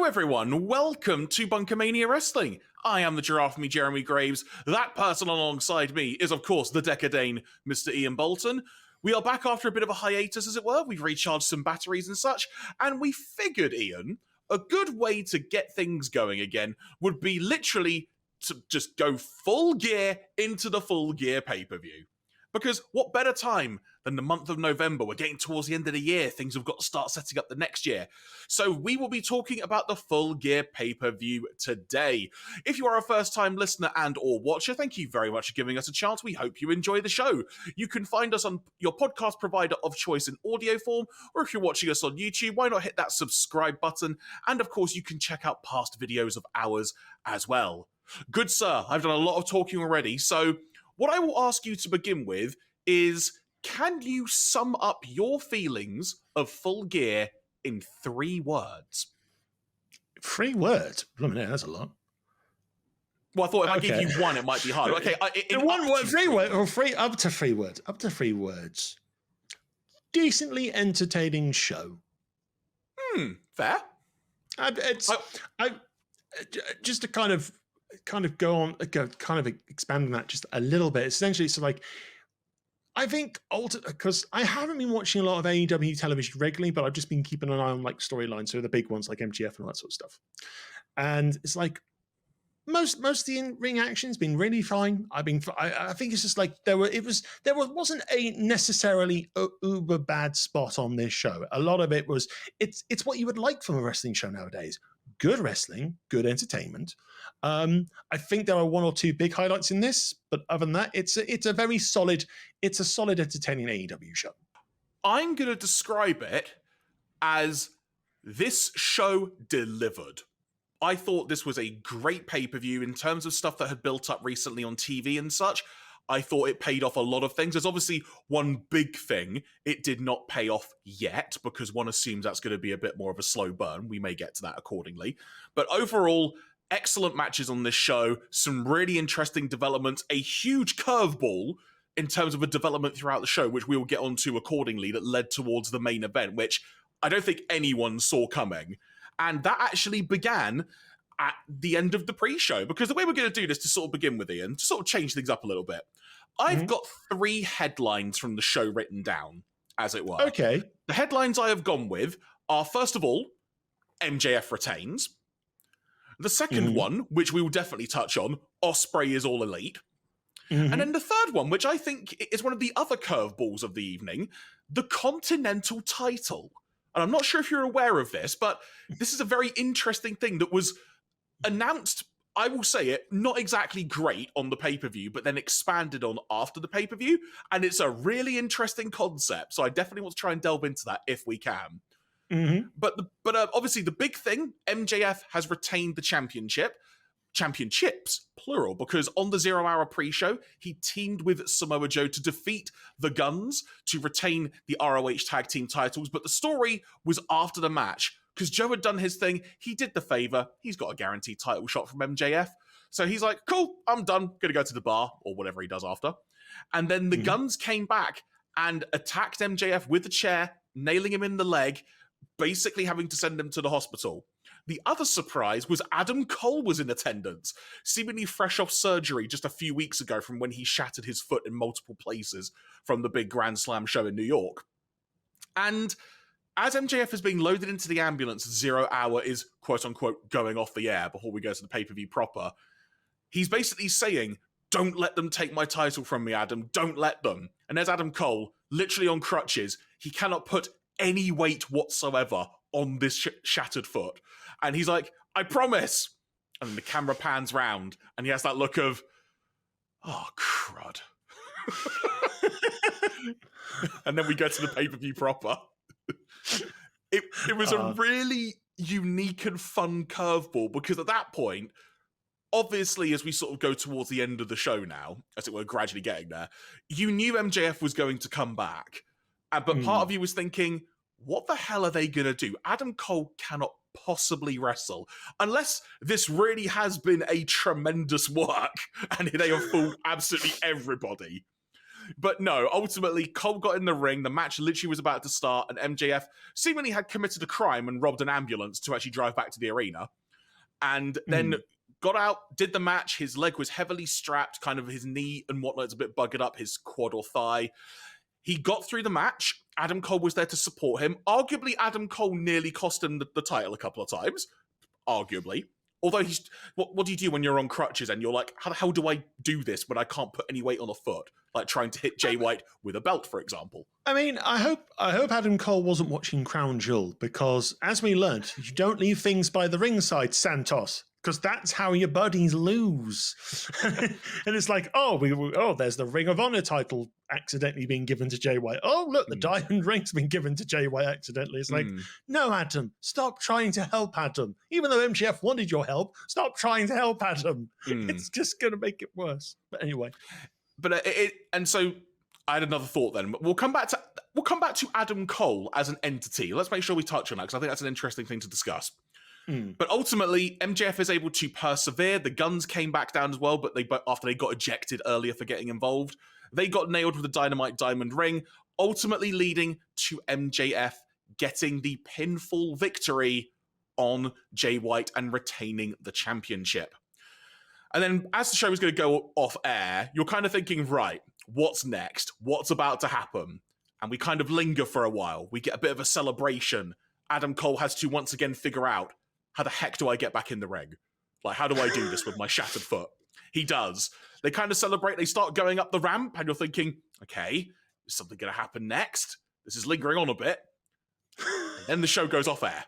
everyone, welcome to BunkaMania Wrestling. I am the giraffe, me Jeremy Graves. That person alongside me is, of course, the Dekker Dane, Mr. Ian Bolton. We are back after a bit of a hiatus, as it were. We've recharged some batteries and such, and we figured, Ian, a good way to get things going again would be literally to just go full gear into the Full Gear pay-per-view. Because what better time than the month of November? We're getting towards the end of the year. Things have got to start setting up the next year. So we will be talking about the Full Gear pay-per-view today. If you are a first-time listener and or watcher, thank you very much for giving us a chance. We hope you enjoy the show. You can find us on your podcast provider of choice in audio form, or if you're watching us on YouTube, why not hit that subscribe button? And of course, you can check out past videos of ours as well. Good sir, I've done a lot of talking already, so what I will ask you to begin with is, can you sum up your feelings of Full Gear in 3 words? 3 words? Blimey, that's a lot. Well, I thought if I give you one, it might be hard. Okay, one word, 3 words, or up to 3 words. Up to 3 words. Decently entertaining show. Fair. Just to kind of expand on that just a little bit. Essentially, it's like, I think, because I haven't been watching a lot of AEW television regularly, but I've just been keeping an eye on like storylines, so the big ones like MGF and all that sort of stuff. And it's like most of the in-ring action's been really fine. I think it's just like there wasn't a necessarily uber bad spot on this show. A lot of it was it's what you would like from a wrestling show nowadays. Good wrestling, good entertainment. I think there are 1 or 2 big highlights in this, but other than that, it's a solid entertaining AEW show. I'm going to describe it as this show delivered. I thought this was a great pay-per-view in terms of stuff that had built up recently on TV and such. I thought it paid off a lot of things. There's obviously one big thing it did not pay off yet, because one assumes that's going to be a bit more of a slow burn. We may get to that accordingly. But overall, excellent matches on this show, some really interesting developments, a huge curveball in terms of a development throughout the show, which we will get onto accordingly, that led towards the main event, which I don't think anyone saw coming. And that actually began at the end of the pre-show, because the way we're going to do this, to sort of begin with, Ian, to sort of change things up a little bit, I've got 3 headlines from the show written down, as it were. Okay. The headlines I have gone with are, first of all, MJF retains. The second one, which we will definitely touch on, Ospreay is all elite. And then the third one, which I think is one of the other curveballs of the evening, the Continental title. And I'm not sure if you're aware of this, but this is a very interesting thing that was announced, I will say it, not exactly great on the pay-per-view, but then expanded on after the pay-per-view. And it's a really interesting concept. So I definitely want to try and delve into that if we can. But obviously the big thing, MJF has retained the championships, plural, because on the 0 Hour pre-show, he teamed with Samoa Joe to defeat the Guns to retain the ROH tag team titles. But the story was after the match, because Joe had done his thing. He did the favor. He's got a guaranteed title shot from MJF. So he's like, cool, I'm done. Gonna go to the bar, or whatever he does after. And then the Guns came back and attacked MJF with the chair, nailing him in the leg, basically having to send him to the hospital. The other surprise was Adam Cole was in attendance, seemingly fresh off surgery just a few weeks ago from when he shattered his foot in multiple places from the big Grand Slam show in New York. And as MJF is being loaded into the ambulance, 0 Hour is quote-unquote going off the air before we go to the pay-per-view proper. He's basically saying, don't let them take my title from me, Adam. Don't let them. And there's Adam Cole, literally on crutches. He cannot put any weight whatsoever on this shattered foot. And he's like, I promise. And then the camera pans round and he has that look of, oh, crud. And then we go to the pay-per-view proper. It was a really unique and fun curveball, because at that point, obviously, as we sort of go towards the end of the show now, as it were, gradually getting there, you knew MJF was going to come back. But part of you was thinking, what the hell are they going to do? Adam Cole cannot possibly wrestle unless this really has been a tremendous work and they have fooled absolutely everybody. But no, ultimately, Cole got in the ring. The match literally was about to start, and MJF seemingly had committed a crime and robbed an ambulance to actually drive back to the arena. And then got out, did the match. His leg was heavily strapped, kind of his knee and whatnot's a bit buggered up, his quad or thigh. He got through the match. Adam Cole was there to support him. Arguably, Adam Cole nearly cost him the title a couple of times. Arguably. Although what do you do when you're on crutches and you're like, how the hell do I do this when I can't put any weight on a foot? Like trying to hit Jay White with a belt, for example. I mean, I hope Adam Cole wasn't watching Crown Jewel, because as we learned, you don't leave things by the ringside, Santos, because that's how your buddies lose. And it's like, there's the Ring of Honor title accidentally being given to Jay White. Oh, look, the Diamond Ring's been given to Jay White accidentally. It's like, no, Adam, stop trying to help Adam. Even though MJF wanted your help, stop trying to help Adam. It's just going to make it worse. But anyway. But and so I had another thought then. We'll come back to Adam Cole as an entity. Let's make sure we touch on that, because I think that's an interesting thing to discuss. But ultimately, MJF is able to persevere. The Guns came back down as well, but after they got ejected earlier for getting involved, they got nailed with a Dynamite Diamond Ring, ultimately leading to MJF getting the pinfall victory on Jay White and retaining the championship. And then as the show was going to go off air, you're kind of thinking, right, what's next? What's about to happen? And we kind of linger for a while. We get a bit of a celebration. Adam Cole has to once again figure out, how the heck do I get back in the ring? Like, how do I do this with my shattered foot? He does. They kind of celebrate. They start going up the ramp, and you're thinking, okay, is something going to happen next? This is lingering on a bit. And then the show goes off air.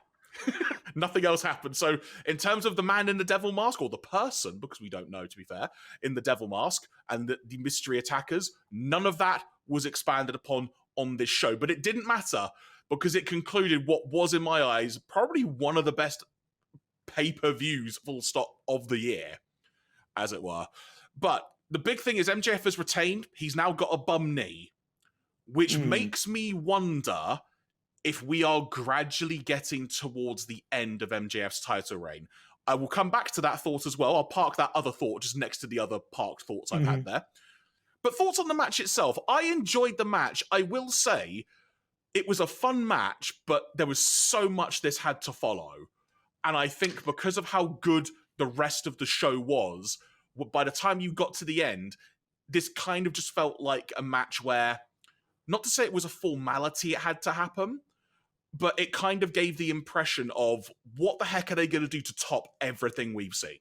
Nothing else happens. So in terms of the man in the devil mask, or the person, because we don't know, to be fair, in the devil mask, and the mystery attackers, none of that was expanded upon on this show. But it didn't matter, because it concluded what was, in my eyes, probably one of the best pay-per-views, full stop, of the year, as it were. But the big thing is MJF has retained. He's now got a bum knee, which makes me wonder if we are gradually getting towards the end of MJF's title reign. I will come back to that thought as well. I'll park that other thought just next to the other parked thoughts I've had there. But thoughts on the match itself. I enjoyed the match. I will say it was a fun match, but there was so much this had to follow. And I think because of how good the rest of the show was, by the time you got to the end, this kind of just felt like a match where, not to say it was a formality it had to happen, but it kind of gave the impression of, what the heck are they going to do to top everything we've seen?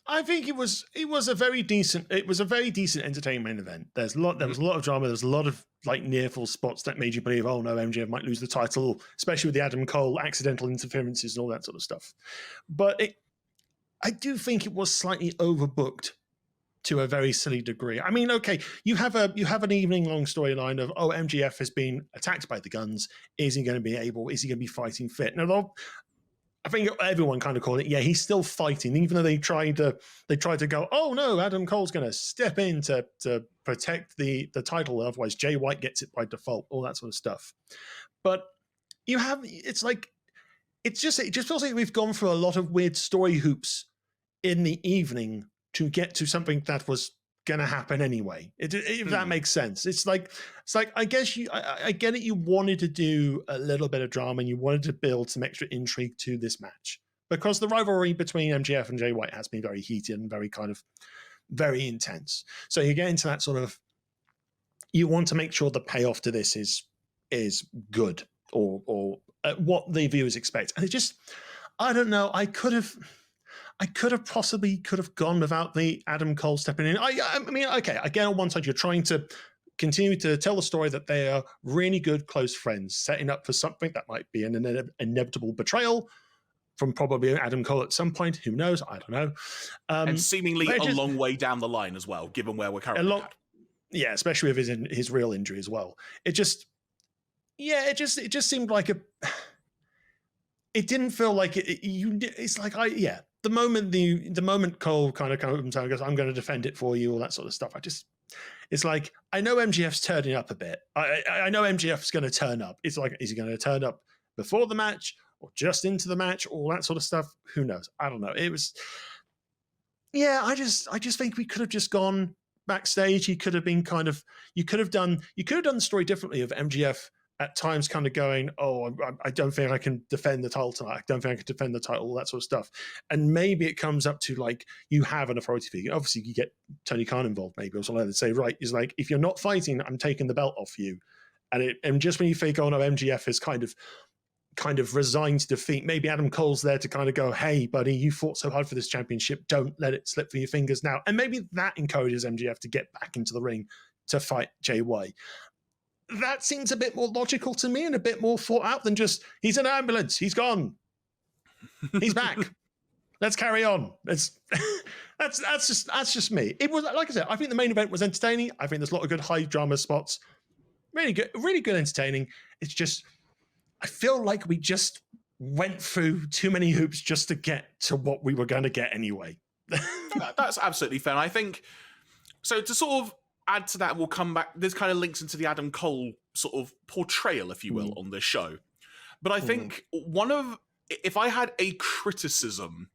I think it was a very decent entertainment event. There was a lot of drama. There's a lot of like near full spots that made you believe, oh no, MJF might lose the title, especially with the Adam Cole accidental interferences and all that sort of stuff. But I do think it was slightly overbooked to a very silly degree. I mean, okay, you have an evening long storyline of, oh, MJF has been attacked by the Guns. Is he going to be fighting fit? Now, I think everyone kind of called it, yeah, he's still fighting, even though they tried to go, oh no, Adam Cole's going to step in to protect the title, otherwise Jay White gets it by default, all that sort of stuff. But it just feels like we've gone through a lot of weird story hoops in the evening to get to something that was going to happen anyway. If that makes sense. It's like I guess I get it. You wanted to do a little bit of drama and you wanted to build some extra intrigue to this match, because the rivalry between MJF and Jay White has been very heated and very intense. So you get into that sort of, you want to make sure the payoff to this is good or what the viewers expect. And it just, I don't know. I could have possibly gone without the Adam Cole stepping in. I mean, okay, again, on one side, you're trying to continue to tell the story that they are really good, close friends, setting up for something that might be an inevitable betrayal from probably Adam Cole at some point. Who knows? I don't know. And seemingly a long way down the line as well, given where we're currently at. Yeah, especially with his real injury as well. It just seemed like it didn't feel like it's like the moment Cole kind of comes out and goes, I'm going to defend it for you, all that sort of stuff. It's like, I know MJF's turning up a bit. I know MJF's going to turn up. It's like, is he going to turn up before the match or just into the match? All that sort of stuff. Who knows? I don't know. It was, I just think we could have just gone backstage. He could have been you could have done the story differently of MGF at times kind of going, oh, I don't think I can defend the title tonight. I don't think I can defend the title, all that sort of stuff. And maybe it comes up to like, you have an authority figure. Obviously, you get Tony Khan involved maybe or something like that. Say, right, is like, if you're not fighting, I'm taking the belt off you. And just when you think, oh no, MGF is kind of resigned to defeat, maybe Adam Cole's there to kind of go, hey, buddy, you fought so hard for this championship. Don't let it slip through your fingers now. And maybe that encourages MGF to get back into the ring to fight Jay White. That seems a bit more logical to me and a bit more thought out than just, he's in an ambulance, he's gone, he's back, let's carry on. That's just me. It was, like I said, I think the main event was entertaining. I think there's a lot of good high drama spots. Really good entertaining. It's just, I feel like we just went through too many hoops just to get to what we were going to get anyway. That's absolutely fair. I think, so to sort of add to that, we'll come back. This kind of links into the Adam Cole sort of portrayal, if you will, on this show. But I think if I had a criticism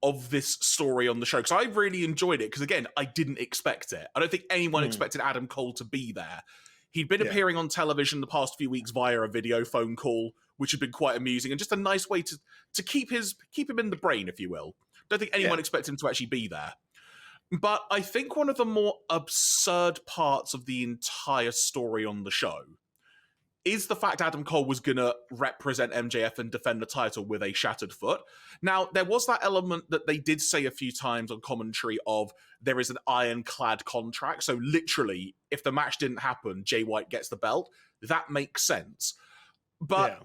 of this story on the show, because I really enjoyed it, because again, I didn't expect it. I don't think anyone expected Adam Cole to be there. He'd been appearing on television the past few weeks via a video phone call, which had been quite amusing and just a nice way to keep him in the brain, if you will. Don't think anyone expected him to actually be there. But I think one of the more absurd parts of the entire story on the show is the fact Adam Cole was going to represent MJF and defend the title with a shattered foot. Now, there was that element that they did say a few times on commentary of there is an ironclad contract. So literally, if the match didn't happen, Jay White gets the belt. That makes sense. But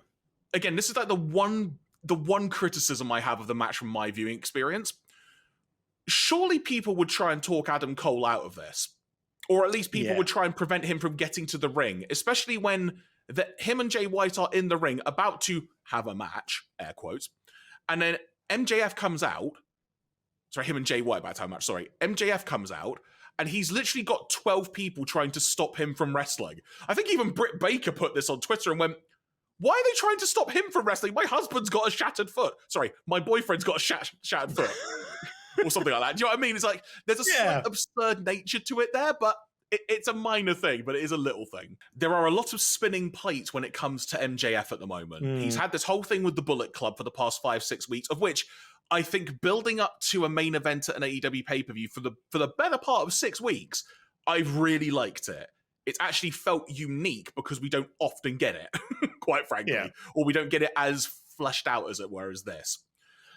again, this is like the one criticism I have of the match from my viewing experience. Surely people would try and talk Adam Cole out of this. Or at least people would try and prevent him from getting to the ring, especially when him and Jay White are in the ring about to have a match, air quotes, and then MJF comes out. Sorry, him and Jay White about to have a match. Sorry, MJF comes out, and he's literally got 12 people trying to stop him from wrestling. I think even Britt Baker put this on Twitter and went, why are they trying to stop him from wrestling? My husband's got a shattered foot. Sorry, my boyfriend's got a shattered foot. Or something like that. Do you know what I mean? It's like, there's a slight absurd nature to it there, but it's a minor thing, but it is a little thing. There are a lot of spinning plates when it comes to MJF at the moment. He's had this whole thing with the Bullet Club for the past 5-6 weeks, of which I think building up to a main event at an AEW pay-per-view for the better part of 6 weeks, I've really liked it. It's actually felt unique because we don't often get it, quite frankly, or we don't get it as fleshed out, as it were, as this.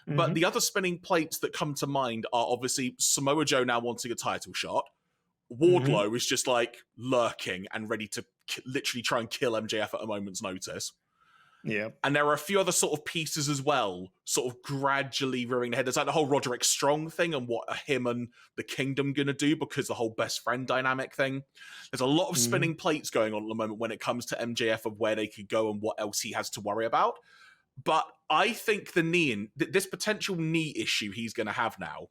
But the other spinning plates that come to mind are obviously Samoa Joe now wanting a title shot. Wardlow is just like lurking and ready to literally try and kill MJF at a moment's notice. Yeah. And there are a few other sort of pieces as well, sort of gradually rearing their head. There's like the whole Roderick Strong thing and what are him and the Kingdom going to do, because the whole best friend dynamic thing. There's a lot of spinning plates going on at the moment when it comes to MJF of where they could go and what else he has to worry about. But I think this potential knee issue he's going to have now,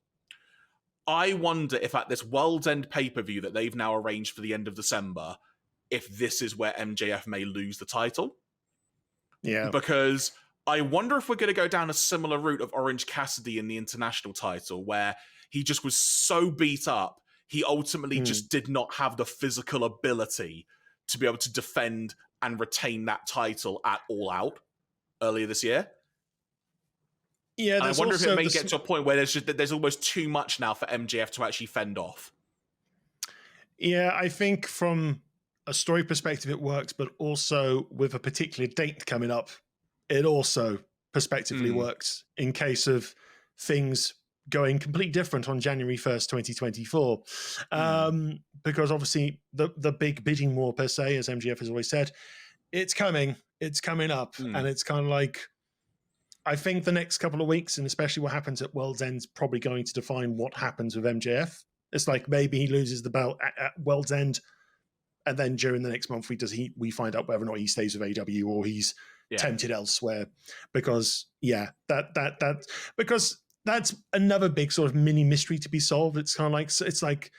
I wonder if at this World's End pay-per-view that they've now arranged for the end of December, if this is where MJF may lose the title. Yeah. Because I wonder if we're going to go down a similar route of Orange Cassidy in the international title, where he just was so beat up, he ultimately just did not have the physical ability to be able to defend and retain that title at All Out earlier this year. Yeah, and I wonder if it may get to a point where there's almost too much now for MJF to actually fend off. Yeah, I think from a story perspective it works, but also with a particular date coming up, it also prospectively works in case of things going completely different on January 1st, 2024. Because obviously the big bidding war per se, as MJF has always said, it's coming up. And it's kind of like, I think the next couple of weeks, and especially what happens at World's End, is probably going to define what happens with MJF. It's like maybe he loses the belt at World's End, and then during the next month we find out whether or not he stays with AEW or he's tempted elsewhere. Because because that's another big sort of mini mystery to be solved. It's kind of like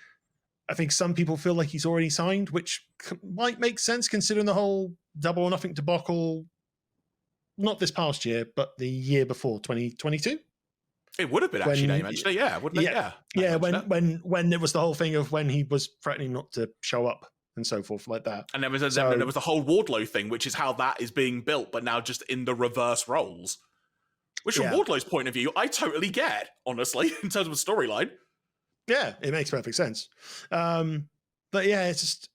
I think some people feel like he's already signed, which might make sense considering the whole Double or Nothing debacle. Not this past year, but the year before, 2022. It would have been actually now you mentioned it, yeah, wouldn't it? Yeah. When it was the whole thing of when he was threatening not to show up and so forth like that. And there was the whole Wardlow thing, which is how that is being built, but now just in the reverse roles. Which from Wardlow's point of view, I totally get, honestly, in terms of a storyline. Yeah, it makes perfect sense. But yeah, it's just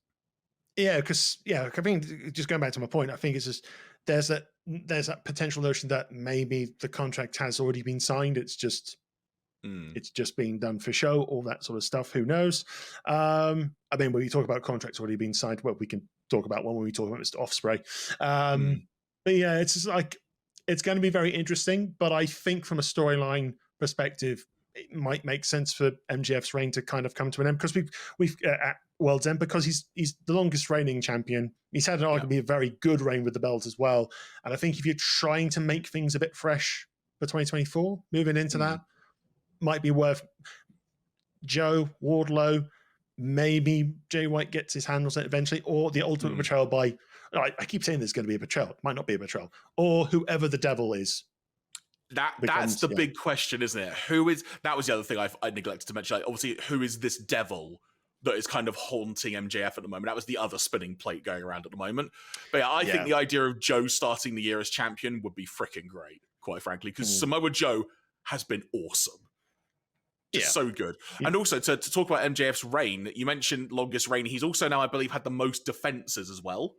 because I think just going back to my point, I think it's just there's that potential notion that maybe the contract has already been signed. It's just being done for show, all that sort of stuff. Who knows? I mean, when we talk about contracts already being signed, well, we can talk about one when we talk about Mr. Ospreay. But yeah, it's just like it's going to be very interesting. But I think from a storyline perspective, it might make sense for MJF's reign to kind of come to an end because we've at World's End, because he's the longest reigning champion. He's had an arguably a very good reign with the belt as well. And I think if you're trying to make things a bit fresh for 2024, moving into that might be worth Joe, Wardlow, maybe Jay White gets his handles on it eventually, or the ultimate betrayal by, I keep saying there's going to be a betrayal. It might not be a betrayal. Or whoever the devil is. That's the big question, isn't it? That was the other thing I neglected to mention. Like, obviously, who is this devil that is kind of haunting MJF at the moment? That was the other spinning plate going around at the moment. But yeah, I think the idea of Joe starting the year as champion would be freaking great, quite frankly, because Samoa Joe has been awesome. Just so good. And also, to talk about MJF's reign, you mentioned longest reign. He's also now, I believe, had the most defenses as well,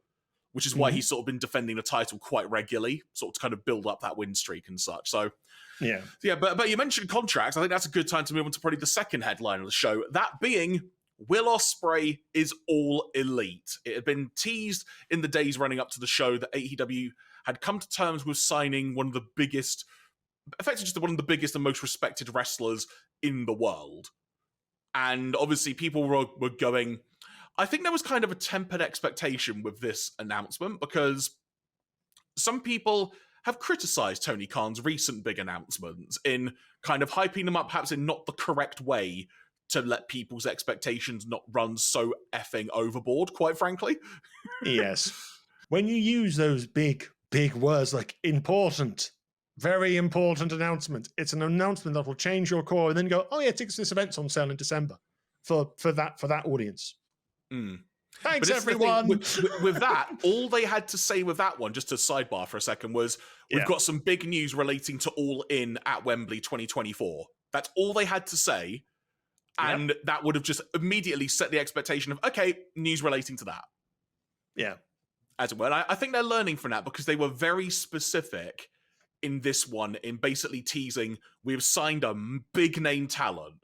which is why he's sort of been defending the title quite regularly, sort of to kind of build up that win streak and such. So, but you mentioned contracts. I think that's a good time to move on to probably the second headline of the show, that being Will Ospreay is All Elite. It had been teased in the days running up to the show that AEW had come to terms with signing one of the biggest, effectively just one of the biggest and most respected wrestlers in the world. And obviously people were going, I think there was kind of a tempered expectation with this announcement because some people have criticized Tony Khan's recent big announcements in kind of hyping them up, perhaps in not the correct way to let people's expectations not run so effing overboard, quite frankly. Yes. When you use those big words like important, very important announcement, it's an announcement that will change your core and then go, oh yeah, tickets to this event's on sale in December for that audience. Thanks, everyone. With that, all they had to say with that one, just to sidebar for a second, was we've got some big news relating to All In at Wembley 2024. That's all they had to say. And that would have just immediately set the expectation of, okay, news relating to that. Yeah. As it were. And I think they're learning from that because they were very specific in this one in basically teasing, we've signed a big name talent.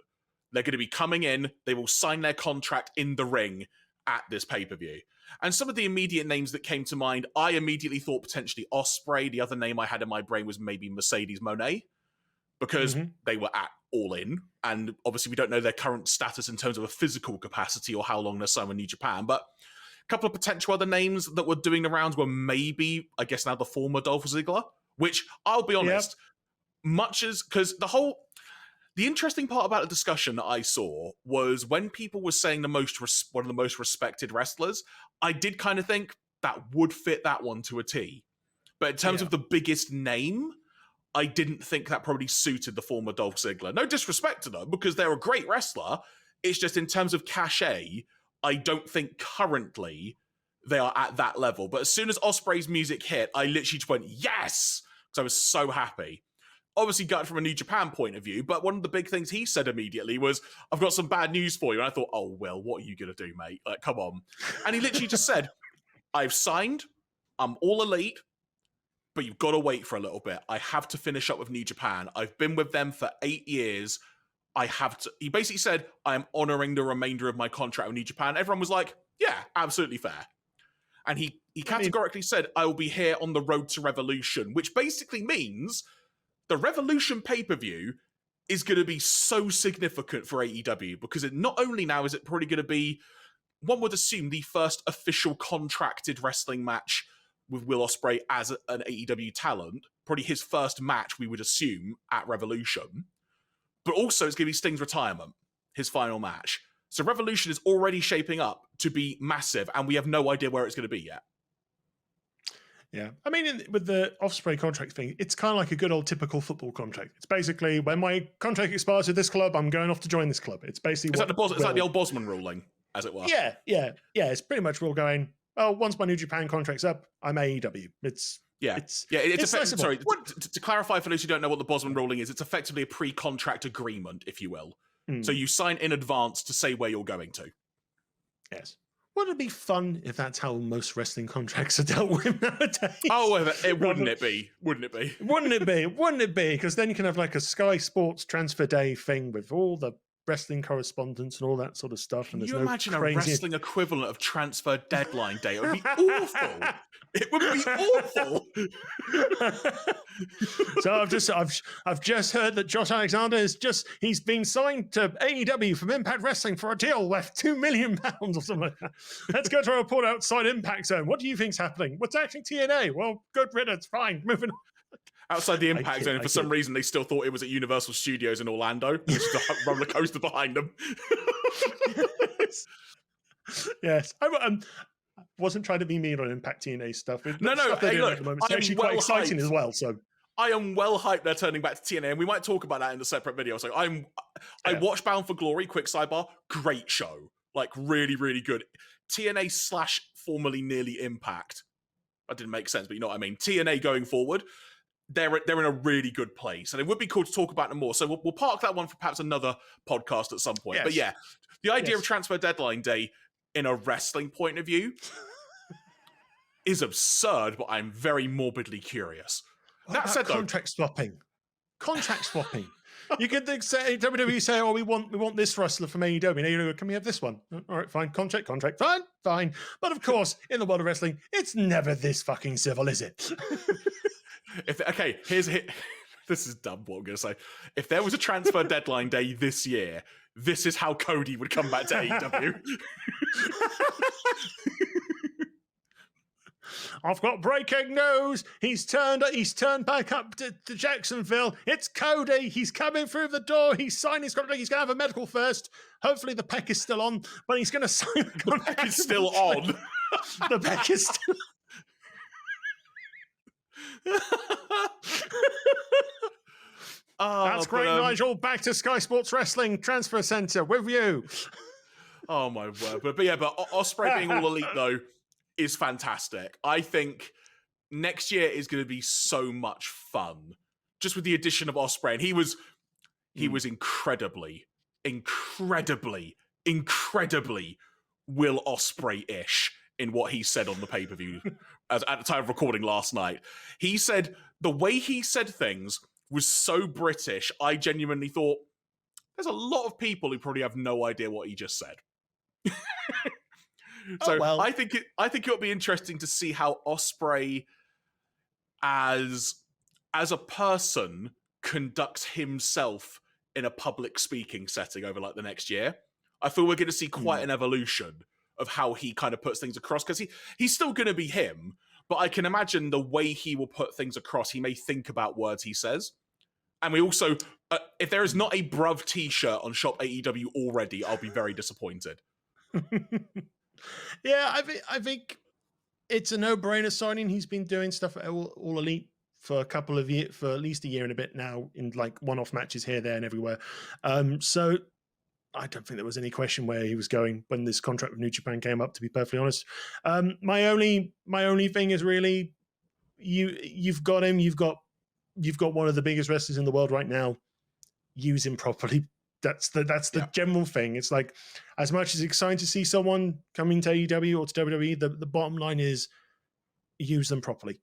They're going to be coming in. They will sign their contract in the ring at this pay-per-view. And some of the immediate names that came to mind, I immediately thought potentially Ospreay. The other name I had in my brain was maybe Mercedes Moné because they were at All In. And obviously we don't know their current status in terms of a physical capacity or how long they're signed with New Japan. But a couple of potential other names that were doing the rounds were maybe, I guess now, the former Dolph Ziggler, which I'll be honest, much as, because the interesting part about the discussion that I saw was when people were saying one of the most respected wrestlers, I did kind of think that would fit that one to a T. But in terms of the biggest name, I didn't think that probably suited the former Dolph Ziggler. No disrespect to them, because they're a great wrestler. It's just in terms of cachet, I don't think currently they are at that level. But as soon as Ospreay's music hit, I literally just went, yes! Because I was so happy. Obviously gutted from a New Japan point of view, but one of the big things he said immediately was, I've got some bad news for you. And I thought, oh, Will, what are you going to do, mate? Like, come on. And he literally just said, I've signed, I'm All Elite, but you've got to wait for a little bit. I have to finish up with New Japan. I've been with them for 8 years. I have to. He basically said, I am honoring the remainder of my contract with New Japan. Everyone was like, yeah, absolutely fair. And he categorically said, I will be here on the road to Revolution, which basically means the Revolution pay-per-view is going to be so significant for AEW because it not only now is it probably going to be, one would assume, the first official contracted wrestling match with Will Ospreay as an AEW talent, probably his first match, we would assume, at Revolution. But also it's going to be Sting's retirement, his final match. So Revolution is already shaping up to be massive, and we have no idea where it's going to be yet. Yeah. I mean, with the Ospreay contract thing, it's kind of like a good old typical football contract. It's basically, when my contract expires with this club, I'm going off to join this club. It's basically It's like the old Bosman ruling, as it were. Yeah. It's pretty much we're all going, oh, once my New Japan contract's up, I'm AEW. It's Sorry, to clarify for those who don't know what the Bosman ruling is, it's effectively a pre-contract agreement, if you will. So you sign in advance to say where you're going to. Yes. Wouldn't it be fun if that's how most wrestling contracts are dealt with nowadays? Oh, wouldn't it be? Wouldn't it be? Wouldn't it be? Wouldn't it be? Because then you can have like a Sky Sports transfer day thing with all the wrestling correspondence and all that sort of stuff. Can you imagine a wrestling equivalent of transfer deadline day? It would be awful. It would be awful. So I've just heard that Josh Alexander he's been signed to AEW from Impact Wrestling for a deal worth £2 million or something like that. Let's go to a report outside Impact Zone. What do you think's happening? What's actually TNA? Well, good riddance. Fine, moving on. Outside the Impact Zone, for some reason, they still thought it was at Universal Studios in Orlando. There's just a roller coaster behind them. Yes. I wasn't trying to be mean on Impact TNA stuff. No. Stuff they're doing at the moment. It's actually quite exciting as well. So I am well hyped they're turning back to TNA, and we might talk about that in the separate video. So I watched Bound for Glory, quick sidebar, great show. Like, really, really good. TNA / formerly nearly Impact. That didn't make sense, but you know what I mean. TNA going forward, they're in a really good place, and it would be cool to talk about them more. So we'll park that one for perhaps another podcast at some point. Yes. But yeah, the idea of transfer deadline day in a wrestling point of view is absurd, but I'm very morbidly curious. That said, contract swapping. You could say WWE say, "Oh, we want this wrestler from AEW." And AEW, can we have this one? All right, fine. Contract, fine. But of course, in the world of wrestling, it's never this fucking civil, is it? This is dumb what I'm going to say. If there was a transfer deadline day this year, this is how Cody would come back to AEW. I've got breaking news. He's turned back up to Jacksonville. It's Cody. He's coming through the door. He's signed his contract. He's going to have a medical first. Hopefully the pec is still on, but he's going to sign the contract. The pec is still on. The pec is still That's great, Nigel. Back to Sky Sports Wrestling Transfer Center with you. Oh my word! But Ospreay being all elite though is fantastic. I think next year is going to be so much fun, just with the addition of Ospreay. And he was incredibly Will Ospreay-ish in what he said on the pay-per-view at the time of recording last night. He said the way he said things was so British, I genuinely thought there's a lot of people who probably have no idea what he just said. I think it'll be interesting to see how Ospreay as a person conducts himself in a public speaking setting over like the next year. I feel we're going to see quite an evolution of how he kind of puts things across, because he's still going to be him, but I can imagine the way he will put things across, he may think about words he says. And we also, if there is not a Bruv t-shirt on Shop AEW already, I'll be very disappointed. Yeah, I think it's a no-brainer signing. He's been doing stuff at All Elite for a couple of years, for at least a year and a bit now, in like one-off matches here, there, and everywhere. So I don't think there was any question where he was going when this contract with New Japan came up, to be perfectly honest. My only thing is really you've got him, you've got one of the biggest wrestlers in the world right now. Use him properly. That's the general thing. It's like, as much as it's exciting to see someone coming to AEW or to WWE, the bottom line is use them properly.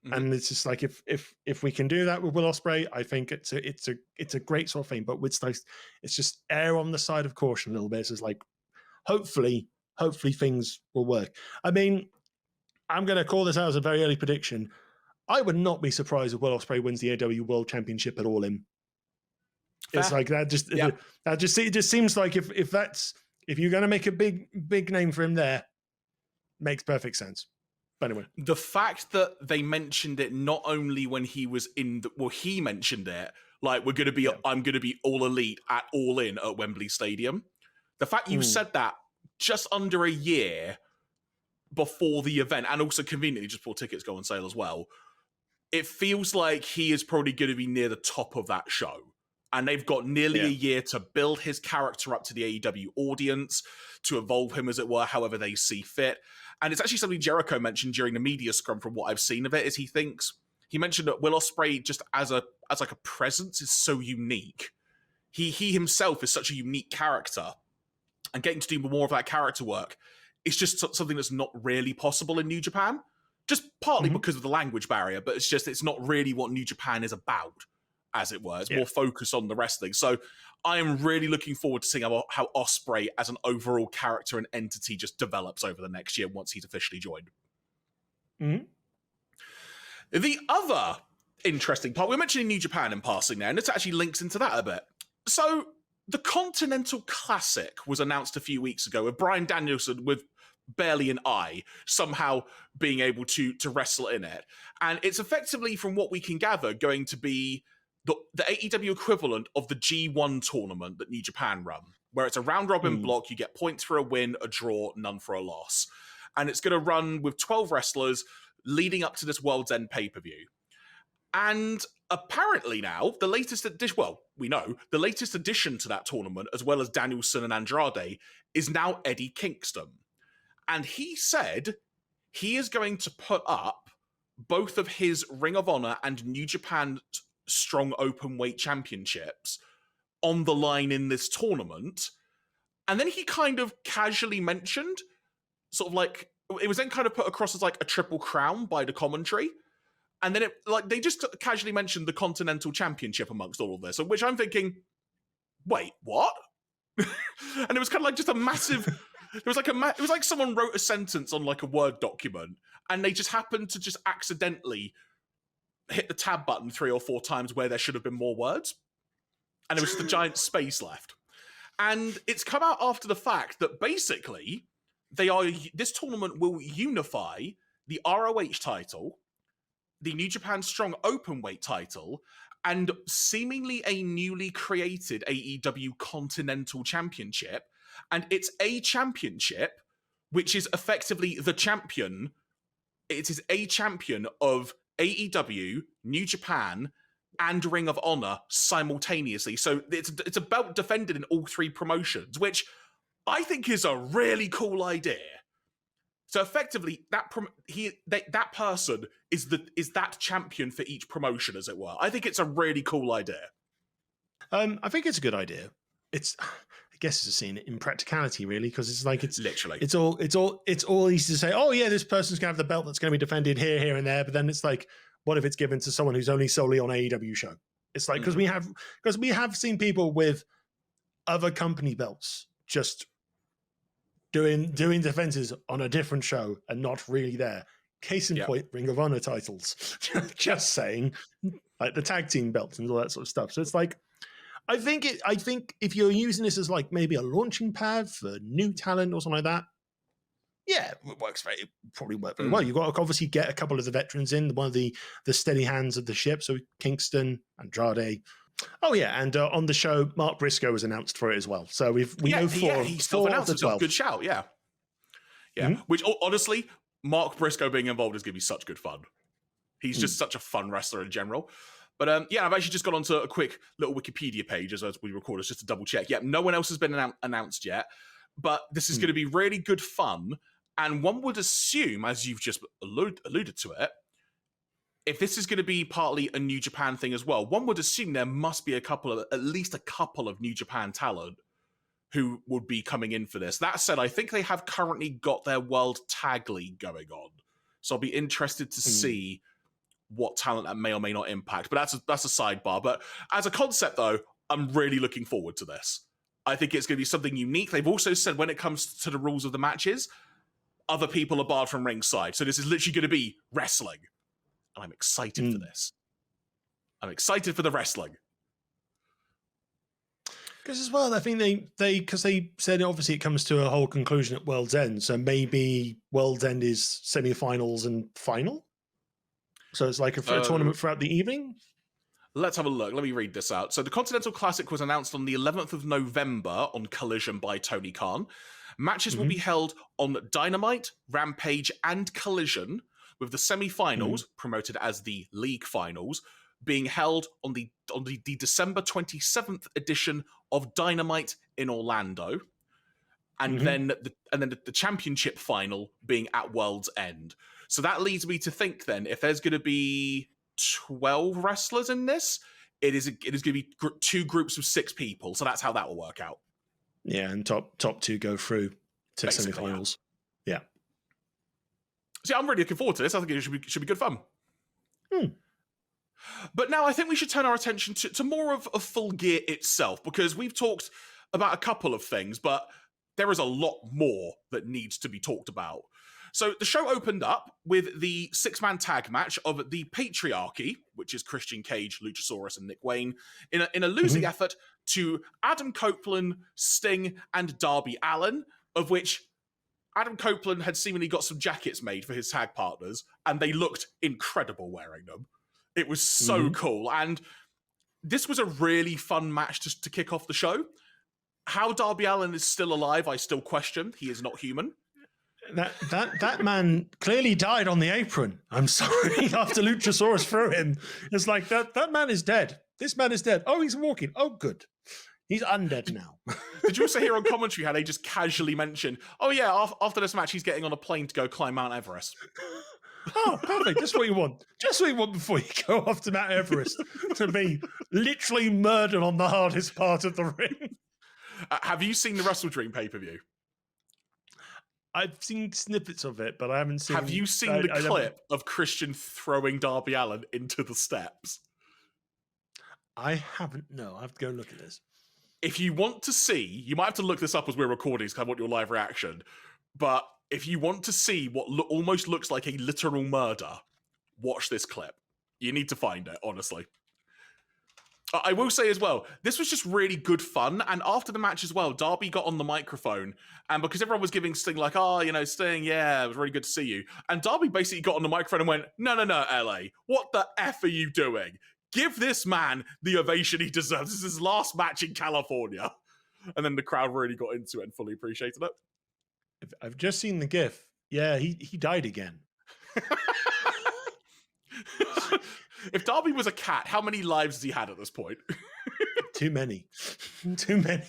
Mm-hmm. And it's just like, if we can do that with Will Ospreay, I think it's a great sort of thing. But with like, it's just err on the side of caution a little bit. It's just like, hopefully things will work. I mean, I'm going to call this out as a very early prediction. I would not be surprised if Will Ospreay wins the AEW World Championship at All In. It's like that. It just seems like if you're going to make a big name for him, there makes perfect sense. But anyway, the fact that they mentioned it not only when he was he mentioned it like I'm going to be All Elite at All In at Wembley Stadium. The fact you said that just under a year before the event, and also conveniently just before tickets go on sale as well, it feels like he is probably going to be near the top of that show. And they've got nearly a year to build his character up to the AEW audience, to evolve him, as it were, however they see fit. And it's actually something Jericho mentioned during the media scrum from what I've seen of it, is he mentioned that Will Ospreay, just as like a presence, is so unique. He himself is such a unique character, and getting to do more of that character work is just something that's not really possible in New Japan. Just partly because of the language barrier, but it's not really what New Japan is about, as it were. It's more focused on the wrestling. So I am really looking forward to seeing how Ospreay as an overall character and entity just develops over the next year once he's officially joined. Mm-hmm. The other interesting part, we're mentioning New Japan in passing there, and it actually links into that a bit. So the Continental Classic was announced a few weeks ago with Bryan Danielson with barely an eye somehow being able to wrestle in it. And it's effectively, from what we can gather, going to be the AEW equivalent of the G1 tournament that New Japan run, where it's a round-robin block, you get points for a win, a draw, none for a loss. And it's going to run with 12 wrestlers leading up to this World's End pay-per-view. And apparently now, the latest addition, well, we know, the latest addition to that tournament, as well as Danielson and Andrade, is now Eddie Kingston. And he said he is going to put up both of his Ring of Honor and New Japan Strong Openweight Championships on the line in this tournament. And then he kind of casually mentioned, sort of like, it was then kind of put across as like a triple crown by the commentary. And then they just casually mentioned the Continental Championship amongst all of this, which I'm thinking, wait, what? And it was kind of like just a massive, it was like someone wrote a sentence on like a Word document, and they just happened to just accidentally hit the tab button 3 or 4 times where there should have been more words. And there was just a giant space left. And it's come out after the fact that basically this tournament will unify the ROH title, the New Japan Strong Openweight title, and seemingly a newly created AEW Continental Championship. And it's a championship which is effectively the champion. It is a champion of AEW, New Japan, and Ring of Honor simultaneously. So it's a belt defended in all 3 promotions, which I think is a really cool idea. So effectively, that person is that champion for each promotion, as it were. I think it's a really cool idea. I think it's a good idea. I guess it's a scene in practicality, really, because it's like literally it's all easy to say. Oh yeah, this person's gonna have the belt that's going to be defended here, here, and there. But then it's like, what if it's given to someone who's only solely on AEW show? It's like because we have seen people with other company belts just doing defenses on a different show and not really there. Case in point, Ring of Honor titles. Just saying, like the tag team belts and all that sort of stuff. So it's like, I think if you're using this as like maybe a launching pad for new talent or something like that, yeah, it probably work very well. You've got to obviously get a couple of the veterans in, one of the steady hands of the ship. So Kingston, Andrade. Oh yeah, and on the show, Mark Briscoe was announced for it as well. So we know he's still announced as well. Good shout, yeah. Mm-hmm. Which honestly, Mark Briscoe being involved is going to be such good fun. He's just such a fun wrestler in general. But I've actually just got onto a quick little Wikipedia page as we record this just to double check. Yeah, no one else has been announced yet, but this is going to be really good fun. And one would assume, as you've just alluded to it, if this is going to be partly a New Japan thing as well, one would assume there must be at least a couple of New Japan talent who would be coming in for this. That said, I think they have currently got their World Tag League going on. So I'll be interested to see what talent that may or may not impact. But that's a sidebar. But as a concept, though, I'm really looking forward to this. I think it's going to be something unique. They've also said when it comes to the rules of the matches, other people are barred from ringside. So this is literally going to be wrestling. And I'm excited for this. I'm excited for the wrestling. Because as well, I think they said obviously it comes to a whole conclusion at World's End. So maybe World's End is semi-finals and final. So it's like a tournament throughout the evening. Let's have a look. Let me read this out. So the Continental Classic was announced on the 11th of November on Collision by Tony Khan. Matches will Mhm. be held on Dynamite, Rampage, and Collision, with the semi-finals, promoted as the League Finals, being held on the December 27th edition of Dynamite in Orlando, and then the championship final being at World's End. So that leads me to think then, if there's going to be 12 wrestlers in this, it is going to be two groups of 6 people. So that's how that will work out. Yeah, and top 2 go through to Basically, semifinals. Yeah. See, I'm really looking forward to this. I think it should be good fun. But now I think we should turn our attention to more of Full Gear itself, because we've talked about a couple of things, but there is a lot more that needs to be talked about. So the show opened up with the 6-man tag match of the Patriarchy, which is Christian Cage, Luchasaurus, and Nick Wayne, in a losing effort to Adam Copeland, Sting, and Darby Allin, of which Adam Copeland had seemingly got some jackets made for his tag partners, and they looked incredible wearing them. It was so cool. And this was a really fun match to kick off the show. How Darby Allin is still alive, I still question. He is not human. That man clearly died on the apron. I'm sorry. After Luchasaurus threw him, it's like that man is dead. This man is dead. Oh, he's walking. Oh, good. He's undead now. Did you also hear on commentary how they just casually mentioned, oh yeah, after this match, he's getting on a plane to go climb Mount Everest? Oh, perfect. Just what you want. Just what you want before you go off to Mount Everest, to be literally murdered on the hardest part of the ring. Have you seen the Wrestle Dream pay-per-view? I've seen snippets of it, but I haven't seen... Have you seen the clip of Christian throwing Darby Allin into the steps? I haven't. No, I have to go and look at this. If you want to see, you might have to look this up as we're recording because I want your live reaction, but if you want to see what almost looks like a literal murder, watch this clip. You need to find it, honestly. I will say as well, this was just really good fun, and after the match as well, Darby got on the microphone, and because everyone was giving Sting like, oh, you know, Sting, yeah, it was really good to see you, and Darby basically got on the microphone and went, no, LA, what the F are you doing? Give this man the ovation he deserves. This is his last match in California. And then the crowd really got into it and fully appreciated it. I've just seen the GIF. Yeah, he died again. If Darby was a cat, how many lives has he had at this point? Too many. Too many.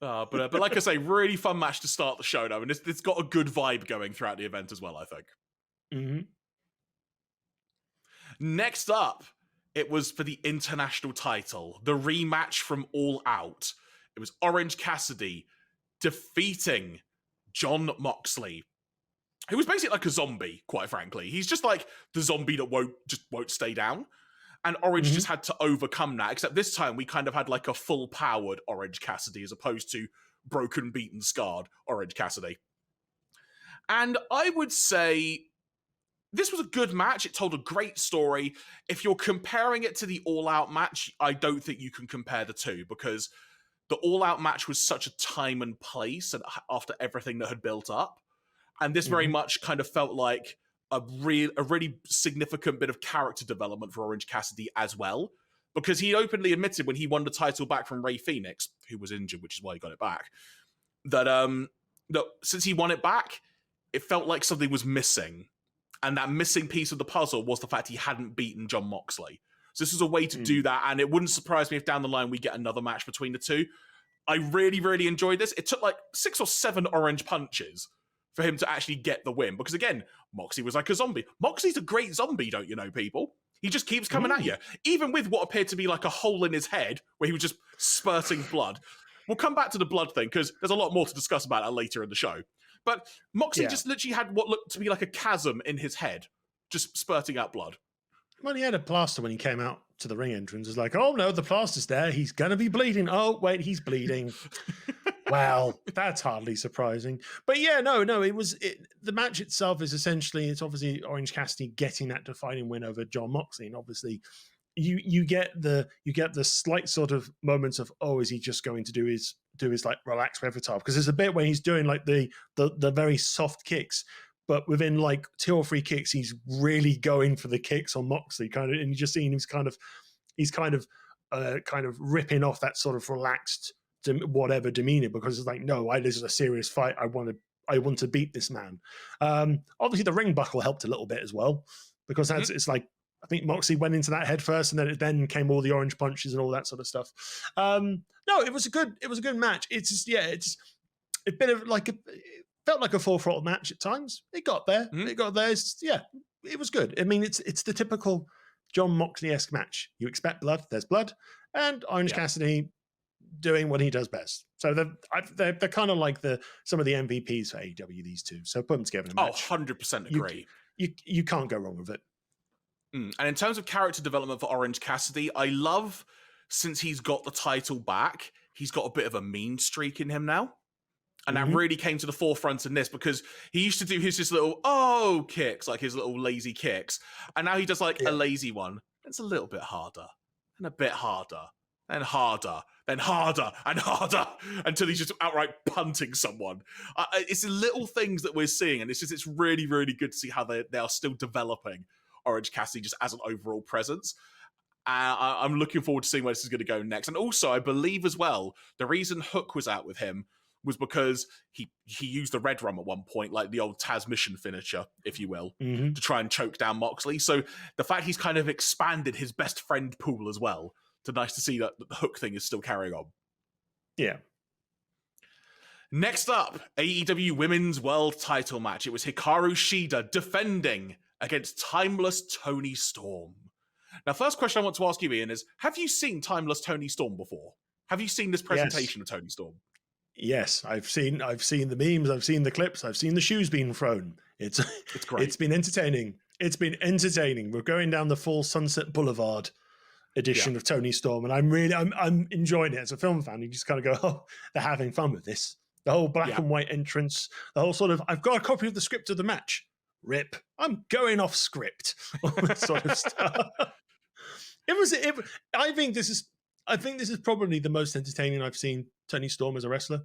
But like I say, really fun match to start the show, though. And it's got a good vibe going throughout the event as well, I think. Mm-hmm. Next up, it was for the international title, the rematch from All Out. It was Orange Cassidy defeating Jon Moxley, who was basically like a zombie, quite frankly. He's just like the zombie that won't stay down. And Orange just had to overcome that, except this time we kind of had like a full-powered Orange Cassidy as opposed to broken, beaten, scarred Orange Cassidy. And I would say this was a good match. It told a great story. If you're comparing it to the All Out match, I don't think you can compare the two, because the All Out match was such a time and place and after everything that had built up. And this very much kind of felt like a really significant bit of character development for Orange Cassidy as well, because he openly admitted when he won the title back from Rey Fenix, who was injured, which is why he got it back, that since he won it back, it felt like something was missing. And that missing piece of the puzzle was the fact he hadn't beaten Jon Moxley. So this was a way to do that, and it wouldn't surprise me if down the line we get another match between the two. I really, really enjoyed this. It took like 6 or 7 orange punches for him to actually get the win. Because again, Moxley was like a zombie. Moxley's a great zombie, don't you know, people? He just keeps coming at you. Even with what appeared to be like a hole in his head where he was just spurting blood. We'll come back to the blood thing because there's a lot more to discuss about that later in the show. But Moxley just literally had what looked to be like a chasm in his head, just spurting out blood. Well, he had a plaster when he came out to the ring entrance. It's like, oh no, the plaster's there. He's going to be bleeding. Oh, wait, he's bleeding. Well, that's hardly surprising. But yeah, no, the match itself is essentially, it's obviously Orange Cassidy getting that defining win over Jon Moxley. And obviously you get the slight sort of moments of, oh, is he just going to do his like relaxed repertoire? Because there's a bit where he's doing like the very soft kicks, but within like 2 or 3 kicks, he's really going for the kicks on Moxley, kind of, and you just seeing he's kind of ripping off that sort of relaxed whatever demeanor, because it's like, no, this is a serious fight. I want to beat this man. Obviously, the ring buckle helped a little bit as well, because it's like, I think Moxley went into that head first, and then came all the orange punches and all that sort of stuff. No, it was a good match. It's just, it's a bit of like it felt like a full throttle match at times. It got there. It got there. It was good. I mean, it's the typical John Moxley-esque match. You expect blood, there's blood, and Orange Cassidy doing what he does best. So they're kind of like some of the MVPs for AEW, these two. So put them together in a match. 100% agree. You can't go wrong with it. And in terms of character development for Orange Cassidy, I love, since he's got the title back, he's got a bit of a mean streak in him now. And that really came to the forefront in this, because he used to do his little kicks, like his little lazy kicks. And now he does like a lazy one. It's a little bit harder and a bit harder and harder, then harder and harder, until he's just outright punting someone. It's the little things that we're seeing. And it's really, really good to see how they are still developing Orange Cassidy just as an overall presence. I'm looking forward to seeing where this is going to go next. And also, I believe as well, the reason Hook was out with him was because he used the Red Rum at one point, like the old Taz Mission finisher, if you will, to try and choke down Moxley. So the fact he's kind of expanded his best friend pool as well, it's nice to see that the Hook thing is still carrying on. Yeah. Next up, AEW Women's World Title match. It was Hikaru Shida defending against Timeless Toni Storm. Now, first question I want to ask you, Ian, is have you seen Timeless Toni Storm before? Have you seen this presentation of Toni Storm? Yes, I've seen the memes, I've seen the clips, I've seen the shoes being thrown. It's great. It's been entertaining. We're going down the full Sunset Boulevard edition of Toni Storm, and I'm enjoying it as a film fan. You just kind of go, oh, they're having fun with this. The whole black and white entrance, the whole sort of, I've got a copy of the script of the match. Rip. I'm going off script. All that sort of stuff. I think this is probably the most entertaining I've seen Toni Storm as a wrestler.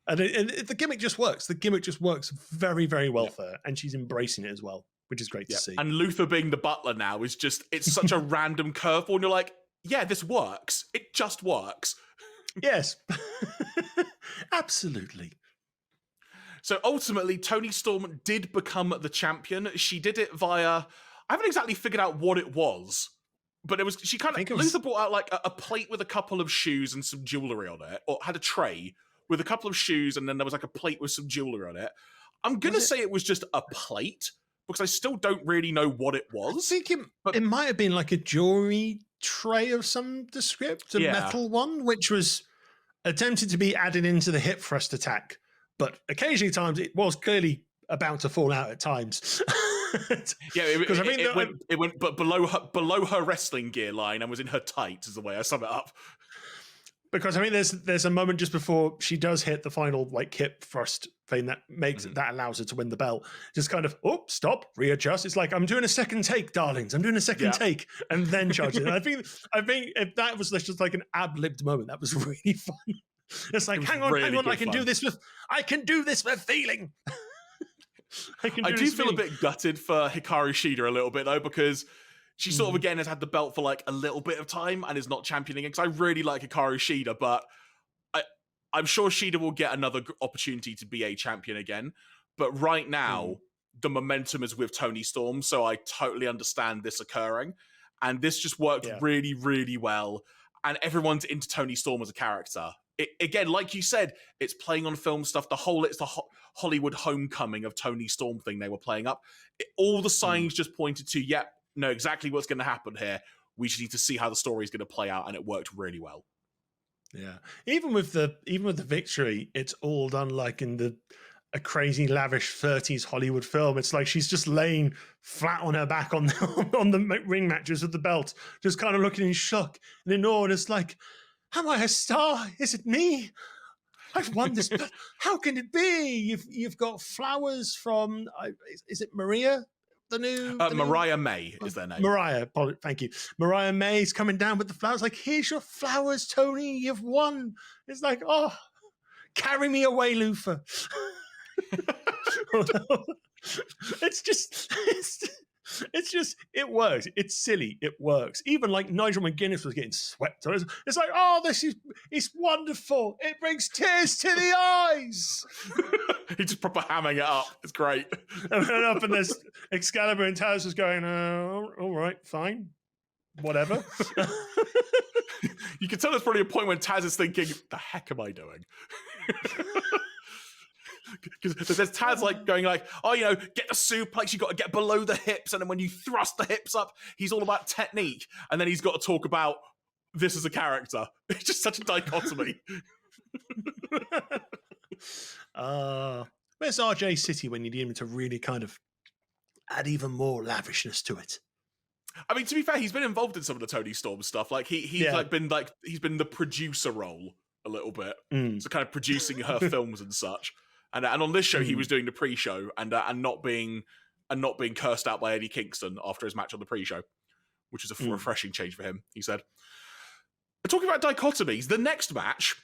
And the gimmick just works. The gimmick just works very, very well for her. And she's embracing it as well, which is great to see. And Luther being the butler now is just, it's such a random curveball. And you're like, yeah, this works. It just works. Yes. Absolutely. So ultimately, Toni Storm did become the champion. She did it via, I haven't exactly figured out what it was, but Luther brought out like a plate with a couple of shoes and some jewelry on it, or had a tray with a couple of shoes, and then there was like a plate with some jewelry on it. I'm going to say it was just a plate, because I still don't really know what it was. I think it might have been like a jewelry tray of some descript, a metal one, which was attempted to be added into the hip thrust attack. But occasionally times it was clearly about to fall out at times. It went but below her wrestling gear line and was in her tights, is the way I sum it up. Because I mean, there's a moment just before she does hit the final like hip thrust thing that makes that allows her to win the belt. Just kind of stop, readjust. It's like, I'm doing a second take, darlings. I'm doing a second take, and then charge it. And I think if that was just like an ab-libbed moment, that was really fun. It's like, hang on, I can do this with feeling. I do feel a bit gutted for Hikaru Shida a little bit, though, because she sort of, again, has had the belt for like a little bit of time and is not championing it, because I really like Hikaru Shida, but I'm sure Shida will get another opportunity to be a champion again. But right now, the momentum is with Toni Storm, so I totally understand this occurring. And this just worked really, really well. And everyone's into Toni Storm as a character. Again, like you said, it's playing on film stuff. It's the Hollywood homecoming of Toni Storm thing they were playing up. All the signs just pointed to, know exactly what's going to happen here. We just need to see how the story is going to play out, and it worked really well. Yeah, even with the victory, it's all done like in a crazy lavish 30s Hollywood film. It's like she's just laying flat on her back on the ring mattress with the belt, just kind of looking in shock and in awe. And it's like, am I a star? Is it me? I've won this. How can it be? You've got flowers from. Is it Maria? Mariah May is their name. Mariah, thank you. Mariah May's coming down with the flowers. Like, here's your flowers, Toni. You've won. It's like, oh, carry me away, Luther. It's It's just, it works. It's silly. It works. Even like Nigel McGuinness was getting swept. It's like, oh, it's wonderful. It brings tears to the eyes. He just proper hamming it up. It's great. And then up and there's Excalibur and Taz was going, all right, fine, whatever. You can tell there's probably a point when Taz is thinking, the heck am I doing? Because there's Taz like going like, oh, you know, get the suplex, you got to get below the hips, and then when you thrust the hips up, he's all about technique, and then he's got to talk about this as a character. It's just such a dichotomy. Where's RJ City when you need him to really kind of add even more lavishness to it? I mean, to be fair, he's been involved in some of the Tony Storm stuff. Like he's been the producer role a little bit, so kind of producing her films and such. And on this show, he was doing the pre-show and not being cursed out by Eddie Kingston after his match on the pre-show, which is a refreshing change for him. He said. Talking about dichotomies, the next match,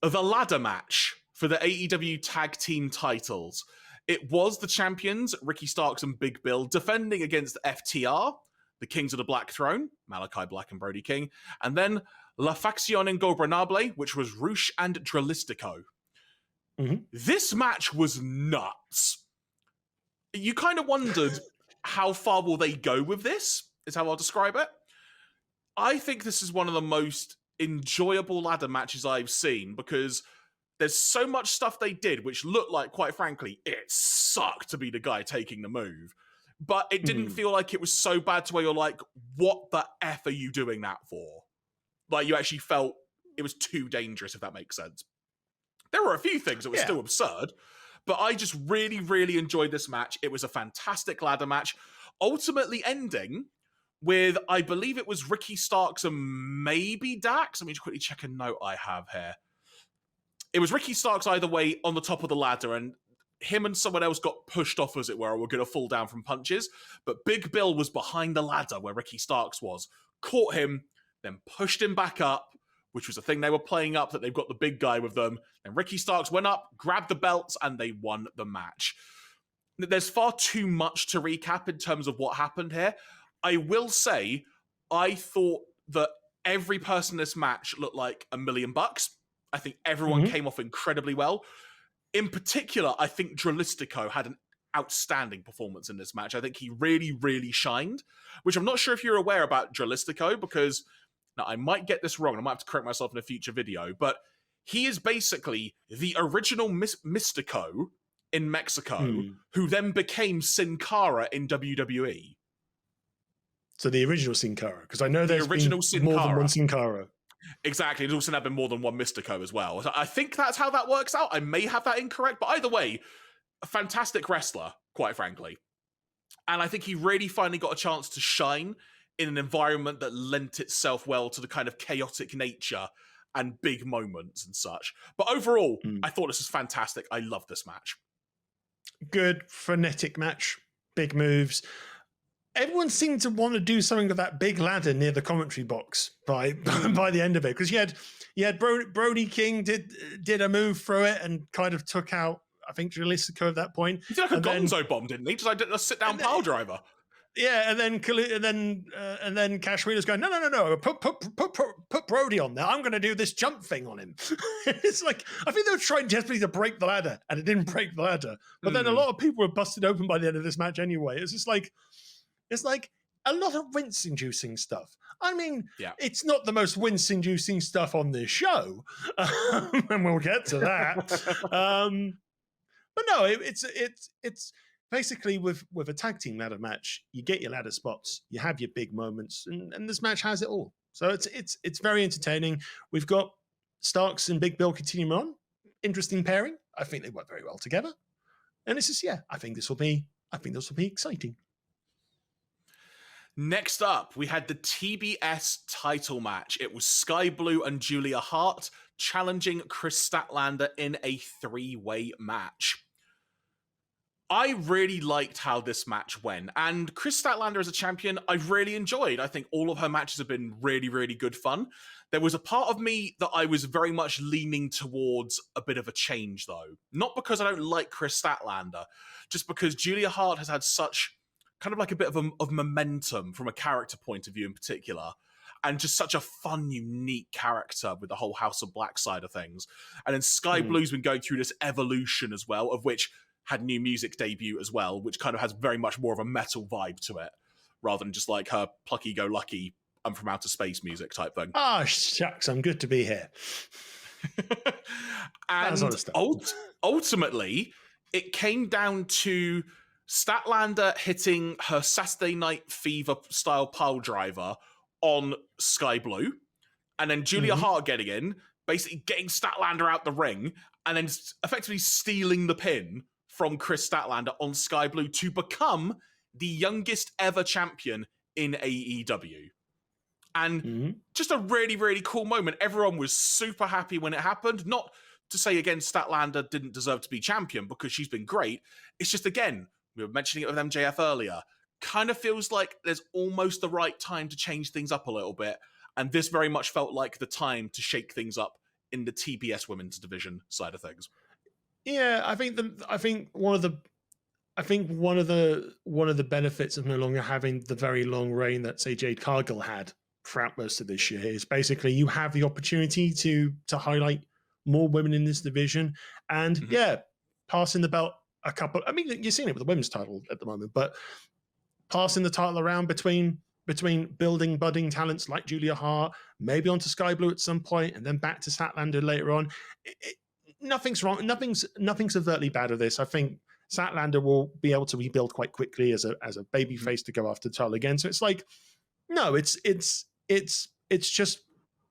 the ladder match for the AEW Tag Team titles. It was the champions, Ricky Starks and Big Bill, defending against FTR, the Kings of the Black Throne, Malachi Black and Brody King, and then La Facción Ingobernable, which was Rush and Dralistico. This match was nuts. You kind of wondered how far will they go with this, is how I'll describe it. I think this is one of the most enjoyable ladder matches I've seen because there's so much stuff they did which looked like, quite frankly, it sucked to be the guy taking the move. But it didn't feel like it was so bad to where you're like, what the F are you doing that for? Like, you actually felt it was too dangerous, if that makes sense. There were a few things that were still absurd, but I just really, really enjoyed this match. It was a fantastic ladder match, ultimately ending with, I believe it was Ricky Starks and maybe Dax. Let me just quickly check a note I have here. It was Ricky Starks either way on the top of the ladder, and him and someone else got pushed off, as it were, or were going to fall down from punches. But Big Bill was behind the ladder where Ricky Starks was, caught him, then pushed him back up, which was a thing they were playing up, that they've got the big guy with them. And Ricky Starks went up, grabbed the belts, and they won the match. There's far too much to recap in terms of what happened here. I will say, I thought that every person in this match looked like $1 million. I think everyone came off incredibly well. In particular, I think Dralistico had an outstanding performance in this match. I think he really, really shined, which I'm not sure if you're aware about Dralistico, because now I might get this wrong, and I might have to correct myself in a future video, but he is basically the original Mystico in Mexico, who then became Sin Cara in WWE. So the original Sin Cara, because I know there's original been Sin more Cara. than one Sin Cara. Exactly. There's also now been more than one Mystico as well. So I think that's how that works out. I may have that incorrect, but either way, a fantastic wrestler, quite frankly. And I think he really finally got a chance to shine in an environment that lent itself well to the kind of chaotic nature and big moments and such. But overall, I thought this was fantastic. I love this match. Good, frenetic match, big moves. Everyone seemed to want to do something with that big ladder near the commentary box by the end of it, because you had Brody King did a move through it and kind of took out, I think, Dralistico at that point. He did like a gonzo bomb, didn't he? Just like a sit down pile driver. Yeah, and then Cash Wheeler's going, no, put Brody on there. I'm going to do this jump thing on him. It's like, I think they were trying desperately to break the ladder, and it didn't break the ladder. But then a lot of people were busted open by the end of this match anyway. It's like a lot of wince-inducing stuff. I mean, it's not the most wince-inducing stuff on this show, and we'll get to that. But no, it's basically with a tag team ladder match, you get your ladder spots, you have your big moments, and this match has it all. So it's very entertaining. We've got Starks and Big Bill continuing on. Interesting pairing. I think they work very well together. And it's just, I think this will be exciting. Next up, we had the TBS title match. It was Sky Blue and Julia Hart challenging Chris Statlander in a 3-way match. I really liked how this match went, and Chris Statlander as a champion, I've really enjoyed. I think all of her matches have been really, really good fun. There was a part of me that I was very much leaning towards a bit of a change, though. Not because I don't like Chris Statlander, just because Julia Hart has had such kind of like a bit of momentum from a character point of view in particular. And just such a fun, unique character with the whole House of Black side of things. And then Sky Blue's been going through this evolution as well, of which had new music debut as well, which kind of has very much more of a metal vibe to it, rather than just like her plucky-go-lucky, I'm from outer space music type thing. Ah, shucks, I'm good to be here. And ultimately, it came down to Statlander hitting her Saturday Night Fever style pile driver on Sky Blue, and then Julia Hart getting in, basically getting Statlander out the ring, and then effectively stealing the pin from Chris Statlander on Sky Blue to become the youngest ever champion in AEW. And just a really, really cool moment. Everyone was super happy when it happened. Not to say, again, Statlander didn't deserve to be champion, because she's been great. It's just, again, we were mentioning it with MJF earlier, kind of feels like there's almost the right time to change things up a little bit. And this very much felt like the time to shake things up in the TBS women's division side of things. Yeah, I think one of the benefits of no longer having the very long reign that, say, Jade Cargill had throughout most of this year is basically you have the opportunity to highlight more women in this division. And passing the belt a couple, I mean, you're seeing it with the women's title at the moment, but passing the title around between building budding talents like Julia Hart, maybe onto Sky Blue at some point, and then back to Statlander later on. Nothing's wrong. Nothing's overtly bad of this. I think Statlander will be able to rebuild quite quickly as a baby face to go after the title again. So it's like, no, it's just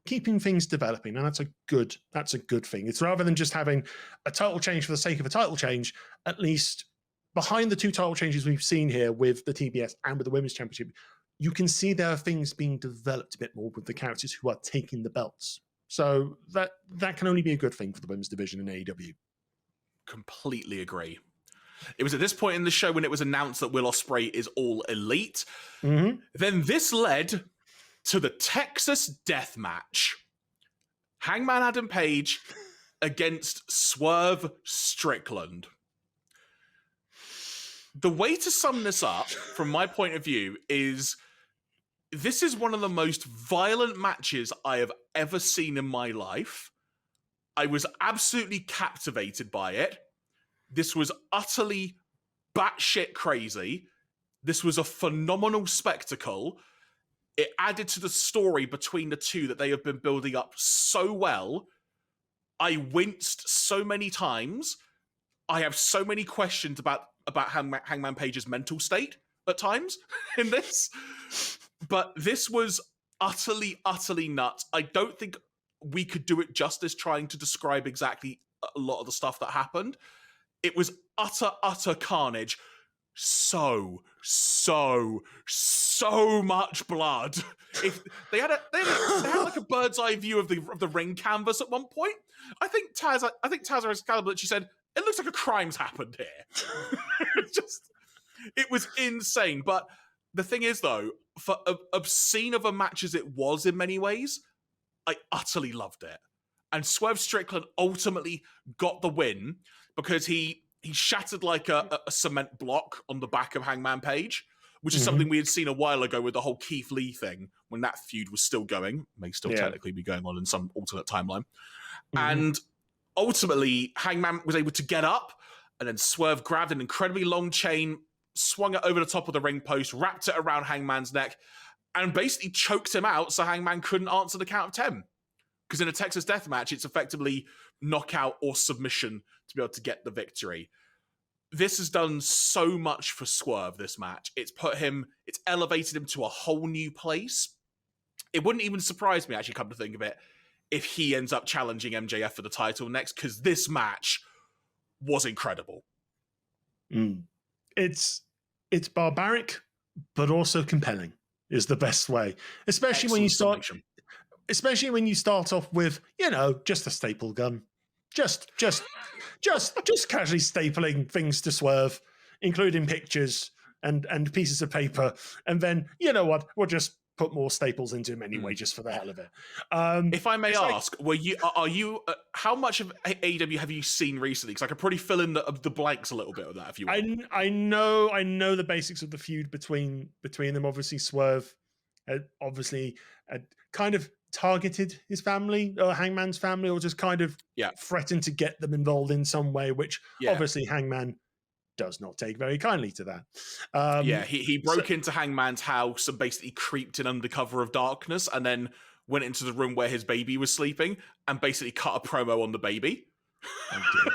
keeping things developing, and that's a good thing. It's rather than just having a title change for the sake of a title change. At least behind the two title changes we've seen here with the TBS and with the Women's Championship, you can see there are things being developed a bit more with the characters who are taking the belts. So that can only be a good thing for the women's division in AEW. Completely agree. It was at this point in the show when it was announced that Will Ospreay is all elite. Then this led to the Texas Death Match. Hangman Adam Page against Swerve Strickland. The way to sum this up, from my point of view, is this is one of the most violent matches I have ever seen in my life. I was absolutely captivated by it. This was utterly batshit crazy. This was a phenomenal spectacle. It added to the story between the two that they have been building up so well. I winced so many times. I have so many questions about Hangman Page's mental state at times in this. But this was utterly, utterly nuts. I don't think we could do it justice trying to describe exactly a lot of the stuff that happened. It was utter carnage. So much blood. If they had like a bird's eye view of the ring canvas at one point. I think Taz Excalibur, she said, it looks like a crime's happened here. It was insane. But the thing is, though, for obscene of a match as it was in many ways, I utterly loved it. And Swerve Strickland ultimately got the win because he shattered like a cement block on the back of Hangman Page, which is something we had seen a while ago with the whole Keith Lee thing when that feud was still going. May still technically be going on in some alternate timeline. And ultimately, Hangman was able to get up, and then Swerve grabbed an incredibly long chain, swung it over the top of the ring post, wrapped it around Hangman's neck, and basically choked him out so Hangman couldn't answer the count of 10. Because in a Texas Death Match, it's effectively knockout or submission to be able to get the victory. This has done so much for Swerve, this match. It's elevated him to a whole new place. It wouldn't even surprise me, actually, come to think of it, if he ends up challenging MJF for the title next, because this match was incredible. It's barbaric, but also compelling is the best way. Especially when you start off with, just a staple gun. Just casually stapling things to Swerve, including pictures and pieces of paper. And then, you know what? We'll just put more staples into him anyway, just for the hell of it. If I may ask, are you how much of AEW have you seen recently? Because I could probably fill in the blanks a little bit of that if you want. I know the basics of the feud between them. Obviously, Swerve kind of targeted his family, or Hangman's family, or just kind of threatened to get them involved in some way, which obviously Hangman does not take very kindly to that. He broke into Hangman's house and basically creeped in under cover of darkness, and then went into the room where his baby was sleeping and basically cut a promo on the baby. Oh dear.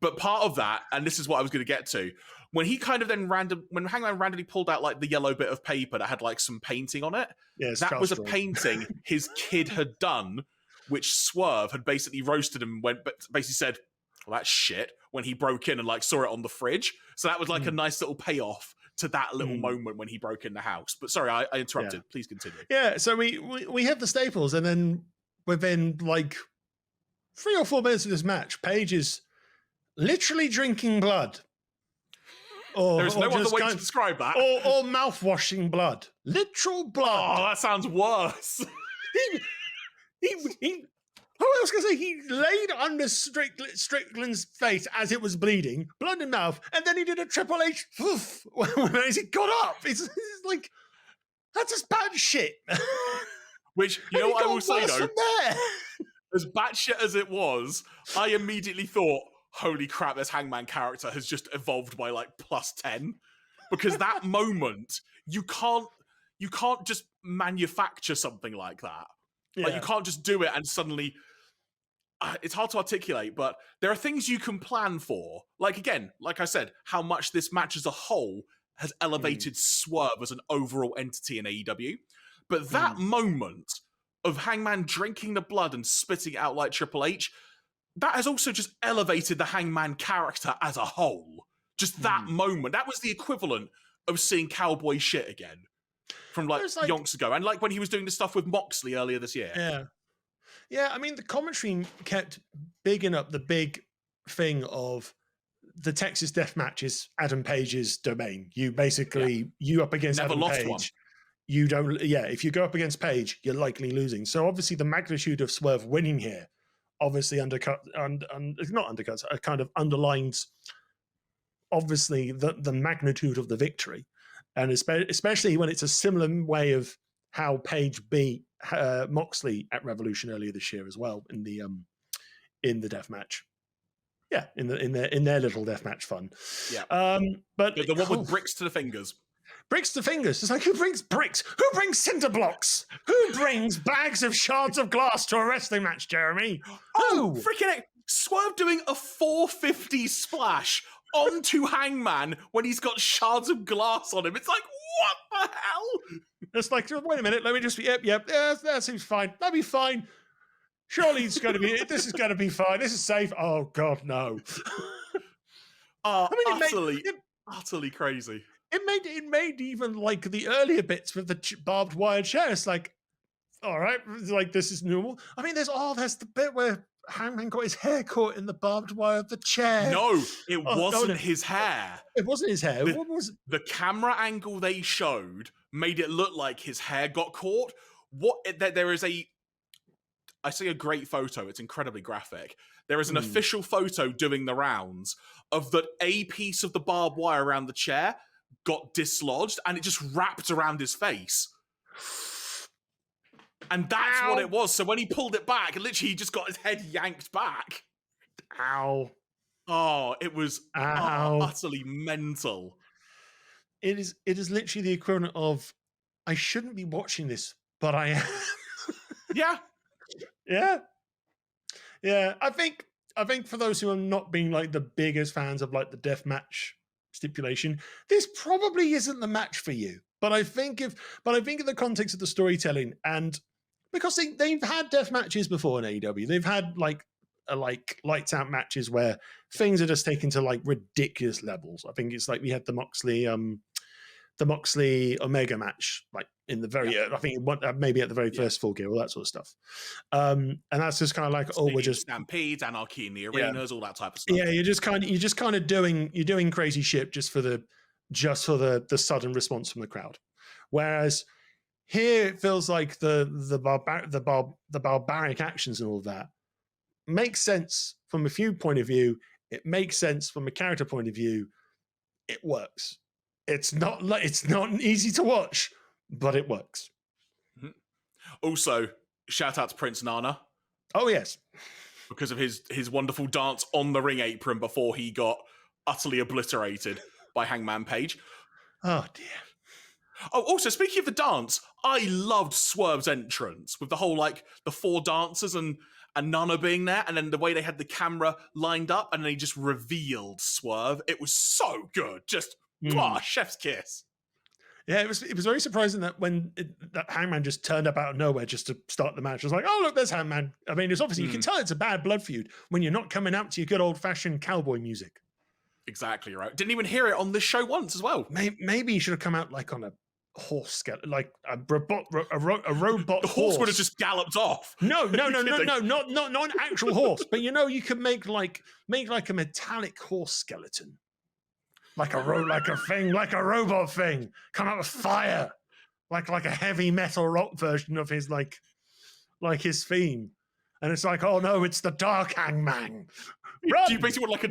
But part of that, and this is what I was going to get to, when he kind of then when Hangman randomly pulled out like the yellow bit of paper that had like some painting on it, that was a painting his kid had done, which Swerve had basically roasted him but basically said, well, that's shit, when he broke in and like saw it on the fridge. So that was like a nice little payoff to that little moment when he broke in the house. But sorry, I interrupted. Please continue. Yeah, so we have the staples, and then within like 3 or 4 minutes of this match, Page is literally drinking blood. There's no other way to describe that. Or mouth-washing blood. Literal blood. Oh, that sounds worse. Who else can say he laid under Strickland's face as it was bleeding, blood in mouth, and then he did a Triple H when he got up. It's like, that's just bad shit. Which, you know what I will say though, as batshit as it was, I immediately thought, holy crap, this Hangman character has just evolved by like +10. Because that moment, you can't just manufacture something like that. Yeah. Like, you can't just do it and suddenly... it's hard to articulate, but there are things you can plan for. Like, again, like I said, how much this match as a whole has elevated Swerve as an overall entity in AEW. But that moment of Hangman drinking the blood and spitting it out like Triple H, that has also just elevated the Hangman character as a whole. Just that moment. That was the equivalent of seeing cowboy shit again from like yonks ago. And like when he was doing the stuff with Moxley earlier this year. Yeah. Yeah, I mean, the commentary kept bigging up the big thing of the Texas Death Match is Adam Page's domain. You basically, you up against Adam Page. One. You don't, if you go up against Page, you're likely losing. So obviously the magnitude of Swerve winning here obviously kind of underlines obviously the magnitude of the victory. And especially when it's a similar way of how Page beat Moxley at Revolution earlier this year as well in the death match. Yeah, in their little death match fun. Yeah. But the one with bricks to the fingers. Bricks to fingers. It's like, who brings bricks? Who brings cinder blocks? Who brings bags of shards of glass to a wrestling match, Jeremy? Oh, freaking Swerve doing a 450 splash onto Hangman when he's got shards of glass on him. It's like, what the hell? It's like, wait a minute, let me just be, that seems fine. That'd be fine. Surely this is going to be fine. This is safe. Oh, God, no. Utterly crazy. It made even like the earlier bits with the barbed wire chair. It's like, all right, like this is normal. I mean, there's the bit where Hangman got his hair caught in the barbed wire of the chair. No, it wasn't his hair. It wasn't his hair. What was it? The camera angle they showed made it look like his hair got caught. There is I see a great photo. It's incredibly graphic. There is an official photo doing the rounds of a piece of the barbed wire around the chair got dislodged and it just wrapped around his face. And that's what it was. So when he pulled it back, literally he just got his head yanked back. Ow. Oh, it was utterly mental. It is literally the equivalent of, I shouldn't be watching this, but I am. Yeah. Yeah. Yeah. I think for those who are not being like the biggest fans of like the death match stipulation, this probably isn't the match for you. But I think in the context of the storytelling, and because they've had death matches before in AEW, they've had like lights out matches where things are just taken to like ridiculous levels. I think it's like we had the Moxley Omega match, like in the very, I think maybe at the very first Full Gear, all that sort of stuff. And that's just kind of like, we're just stampedes, anarchy in the arenas, all that type of stuff. Yeah, you're just kind of doing crazy shit just for the sudden response from the crowd. Whereas Here it feels like the barbaric actions and all of that makes sense from a feud point of view. It makes sense from a character point of view. It works. It's not easy to watch, but it works. Mm-hmm. Also, shout out to Prince Nana. Oh yes, because of his wonderful dance on the ring apron before he got utterly obliterated by Hangman Page. Oh dear. Oh, also, speaking of the dance, I loved Swerve's entrance with the whole, like, the 4 dancers and Nana being there, and then the way they had the camera lined up, and then he just revealed Swerve. It was so good. Just, chef's kiss. Yeah, it was very surprising that that Hangman just turned up out of nowhere just to start the match. I was like, oh, look, there's Hangman. I mean, it's obviously, you can tell it's a bad blood feud when you're not coming out to your good old-fashioned cowboy music. Exactly right. Didn't even hear it on this show once as well. Maybe he should have come out like on a horse skeleton, like a robot the horse would have just galloped off. No, not an actual horse. But you could make like a metallic horse skeleton, like a robot thing, come out with fire, like a heavy metal rock version of his like his theme, and it's like, oh no, it's the Dark Hangman. Run! You basically want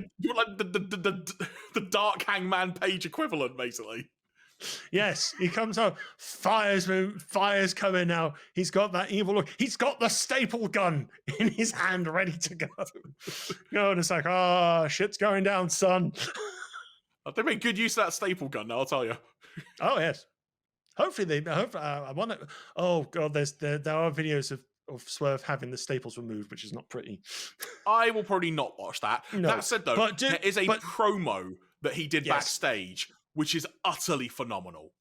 the Dark Hangman Page equivalent, basically. Yes, he comes out, fire's coming now. He's got that evil look. He's got the staple gun in his hand, ready to go. And it's like, oh, shit's going down, son. They make good use of that staple gun now, I'll tell you. Oh yes. Hopefully I want to. Oh god, there are videos of Swerve having the staples removed, which is not pretty. I will probably not watch that. No, that said, though, there is a promo that he did backstage, which is utterly phenomenal.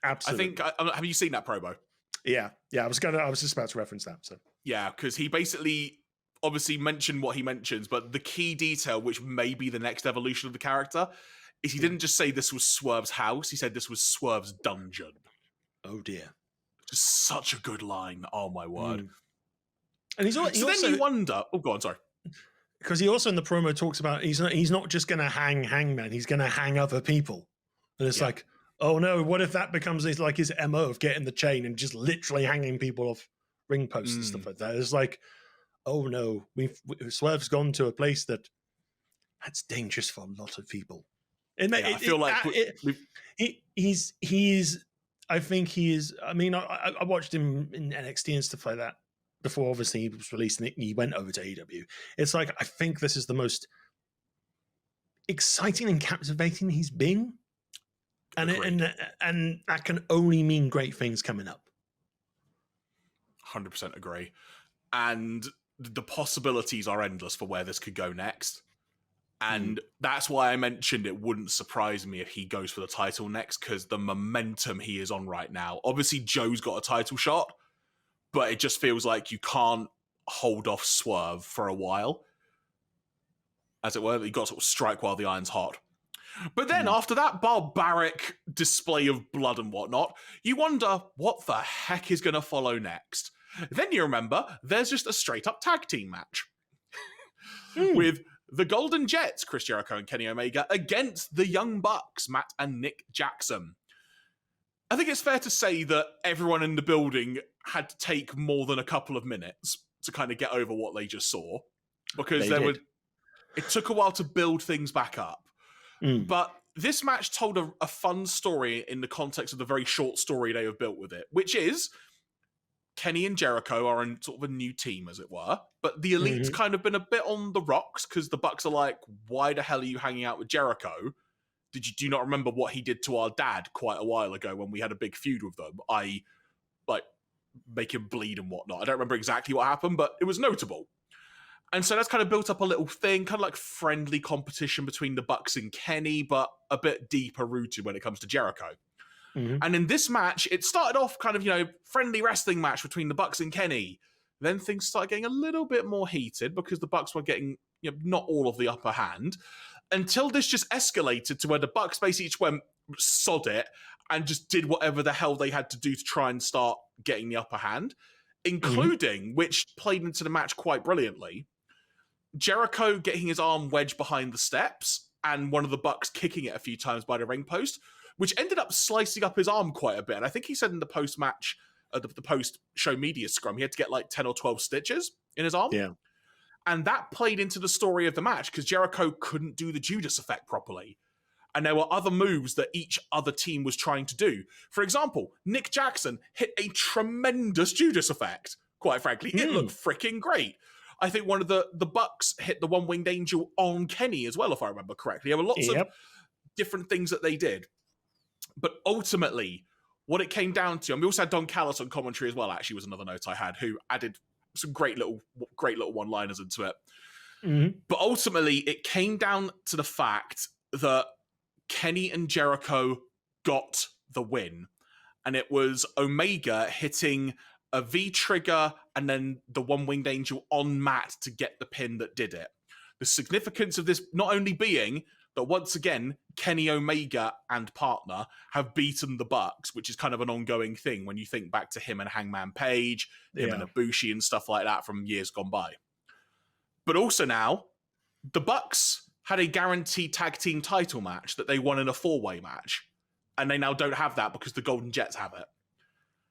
Absolutely. I think. Have you seen that promo? Yeah. I was just about to reference that. So yeah, because he basically obviously mentioned what he mentions, but the key detail, which may be the next evolution of the character, is he didn't just say this was Swerve's house. He said this was Swerve's dungeon. Oh dear. Just such a good line. Oh my word. And then you wonder. Oh, go on. Sorry. Because he also in the promo talks about he's not just going to hang Hangman, he's going to hang other people. And it's like, oh no, what if that becomes his MO of getting the chain and just literally hanging people off ring posts and stuff like that? It's like, oh no, Swerve's gone to a place that's dangerous for a lot of people. And I feel like he's. I think he is. I mean, I watched him in NXT and stuff like that before. Obviously, he was released and he went over to AEW. It's like, I think this is the most exciting and captivating he's been, and that can only mean great things coming up. 100% agree, and the possibilities are endless for where this could go next. And that's why I mentioned it wouldn't surprise me if he goes for the title next, because the momentum he is on right now. Obviously, Joe's got a title shot, but it just feels like you can't hold off Swerve for a while. As it were, you got to sort of strike while the iron's hot. But then after that barbaric display of blood and whatnot, you wonder what the heck is going to follow next. Then you remember there's just a straight-up tag team match with the Golden Jets, Chris Jericho and Kenny Omega, against the Young Bucks, Matt and Nick Jackson. I think it's fair to say that everyone in the building had to take more than a couple of minutes to kind of get over what they just saw, because it took a while to build things back up. But this match told a fun story in the context of the very short story they have built with it, which is Kenny and Jericho are in sort of a new team, as it were, but the Elite's kind of been a bit on the rocks because the Bucks are like, why the hell are you hanging out with Jericho? Do you not remember what he did to our dad quite a while ago when we had a big feud with them? Make him bleed and whatnot. I don't remember exactly what happened, but it was notable. And so that's kind of built up a little thing, kind of like friendly competition between the Bucks and Kenny, but a bit deeper rooted when it comes to Jericho. And in this match, it started off kind of, friendly wrestling match between the Bucks and Kenny. Then things started getting a little bit more heated because the Bucks were getting not all of the upper hand, until this just escalated to where the Bucks basically just went, sod it, and just did whatever the hell they had to do to try and start getting the upper hand, including, which played into the match quite brilliantly, Jericho getting his arm wedged behind the steps and one of the Bucks kicking it a few times by the ring post, which ended up slicing up his arm quite a bit. And I think he said in the post-match, the post-show media scrum, he had to get like 10 or 12 stitches in his arm. Yeah. And that played into the story of the match because Jericho couldn't do the Judas effect properly. And there were other moves that each other team was trying to do. For example, Nick Jackson hit a tremendous Judas effect, quite frankly. It looked freaking great. I think one of the Bucks hit the One-Winged Angel on Kenny as well, if I remember correctly. There were lots of different things that they did. But ultimately, what it came down to, and we also had Don Callis on commentary as well, actually, was another note I had, who added some great little one-liners into it. Mm-hmm. But ultimately, it came down to the fact that Kenny and Jericho got the win. And it was Omega hitting a V-trigger and then the One-Winged Angel on Matt to get the pin that did it. The significance of this not only being that once again, Kenny Omega and partner have beaten the Bucks, which is kind of an ongoing thing when you think back to him and Hangman Page, him and Ibushi and stuff like that from years gone by. But also now, the Bucks had a guaranteed tag team title match that they won in a 4-way match. And they now don't have that because the Golden Jets have it.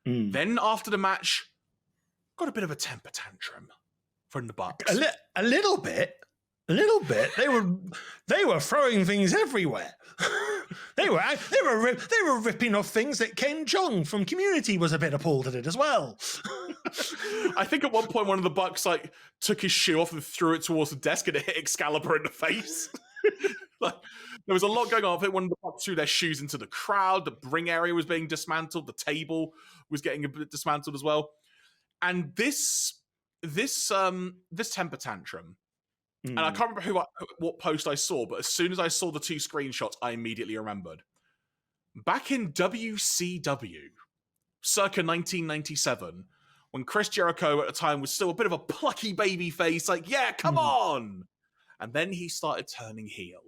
Then after the match, got a bit of a temper tantrum from the Bucks. A little bit. They were throwing things everywhere. they were ripping off things that Ken Jeong from Community was a bit appalled at it as well. I think at one point one of the Bucks like took his shoe off and threw it towards the desk and it hit Excalibur in the face. Like, there was a lot going on. I think one of the Bucks threw their shoes into the crowd. The ring area was being dismantled. The table was getting a bit dismantled as well. And this temper tantrum. And I can't remember what post I saw, but as soon as I saw the 2 screenshots, I immediately remembered. Back in WCW, circa 1997, when Chris Jericho at the time was still a bit of a plucky baby face, like, yeah, come on! And then he started turning heel,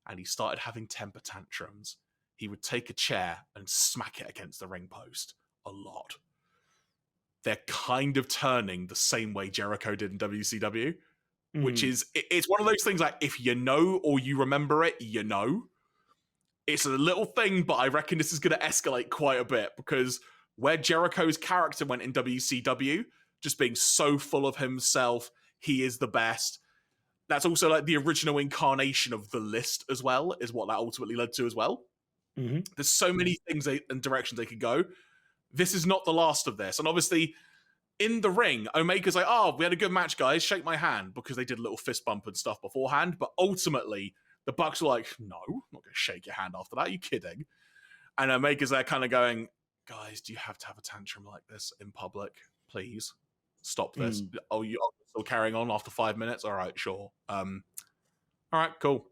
and he started having temper tantrums. He would take a chair and smack it against the ring post a lot. They're kind of turning the same way Jericho did in WCW. Which is, it's one of those things like, if you know or you remember it, you know. It's a little thing, but I reckon this is going to escalate quite a bit because where Jericho's character went in WCW, just being so full of himself, he is the best. That's also like the original incarnation of the List as well, is what that ultimately led to as well. There's so many things and directions they could go. This is not the last of this. And obviously, in the ring, Omega's like, oh, we had a good match, guys. Shake my hand, because they did a little fist bump and stuff beforehand. But ultimately, the Bucks were like, no, I'm not going to shake your hand after that. Are you kidding? And Omega's there kind of going, guys, do you have to have a tantrum like this in public? Please stop this. Oh, you're still carrying on after 5 minutes? All right, sure. All right, cool.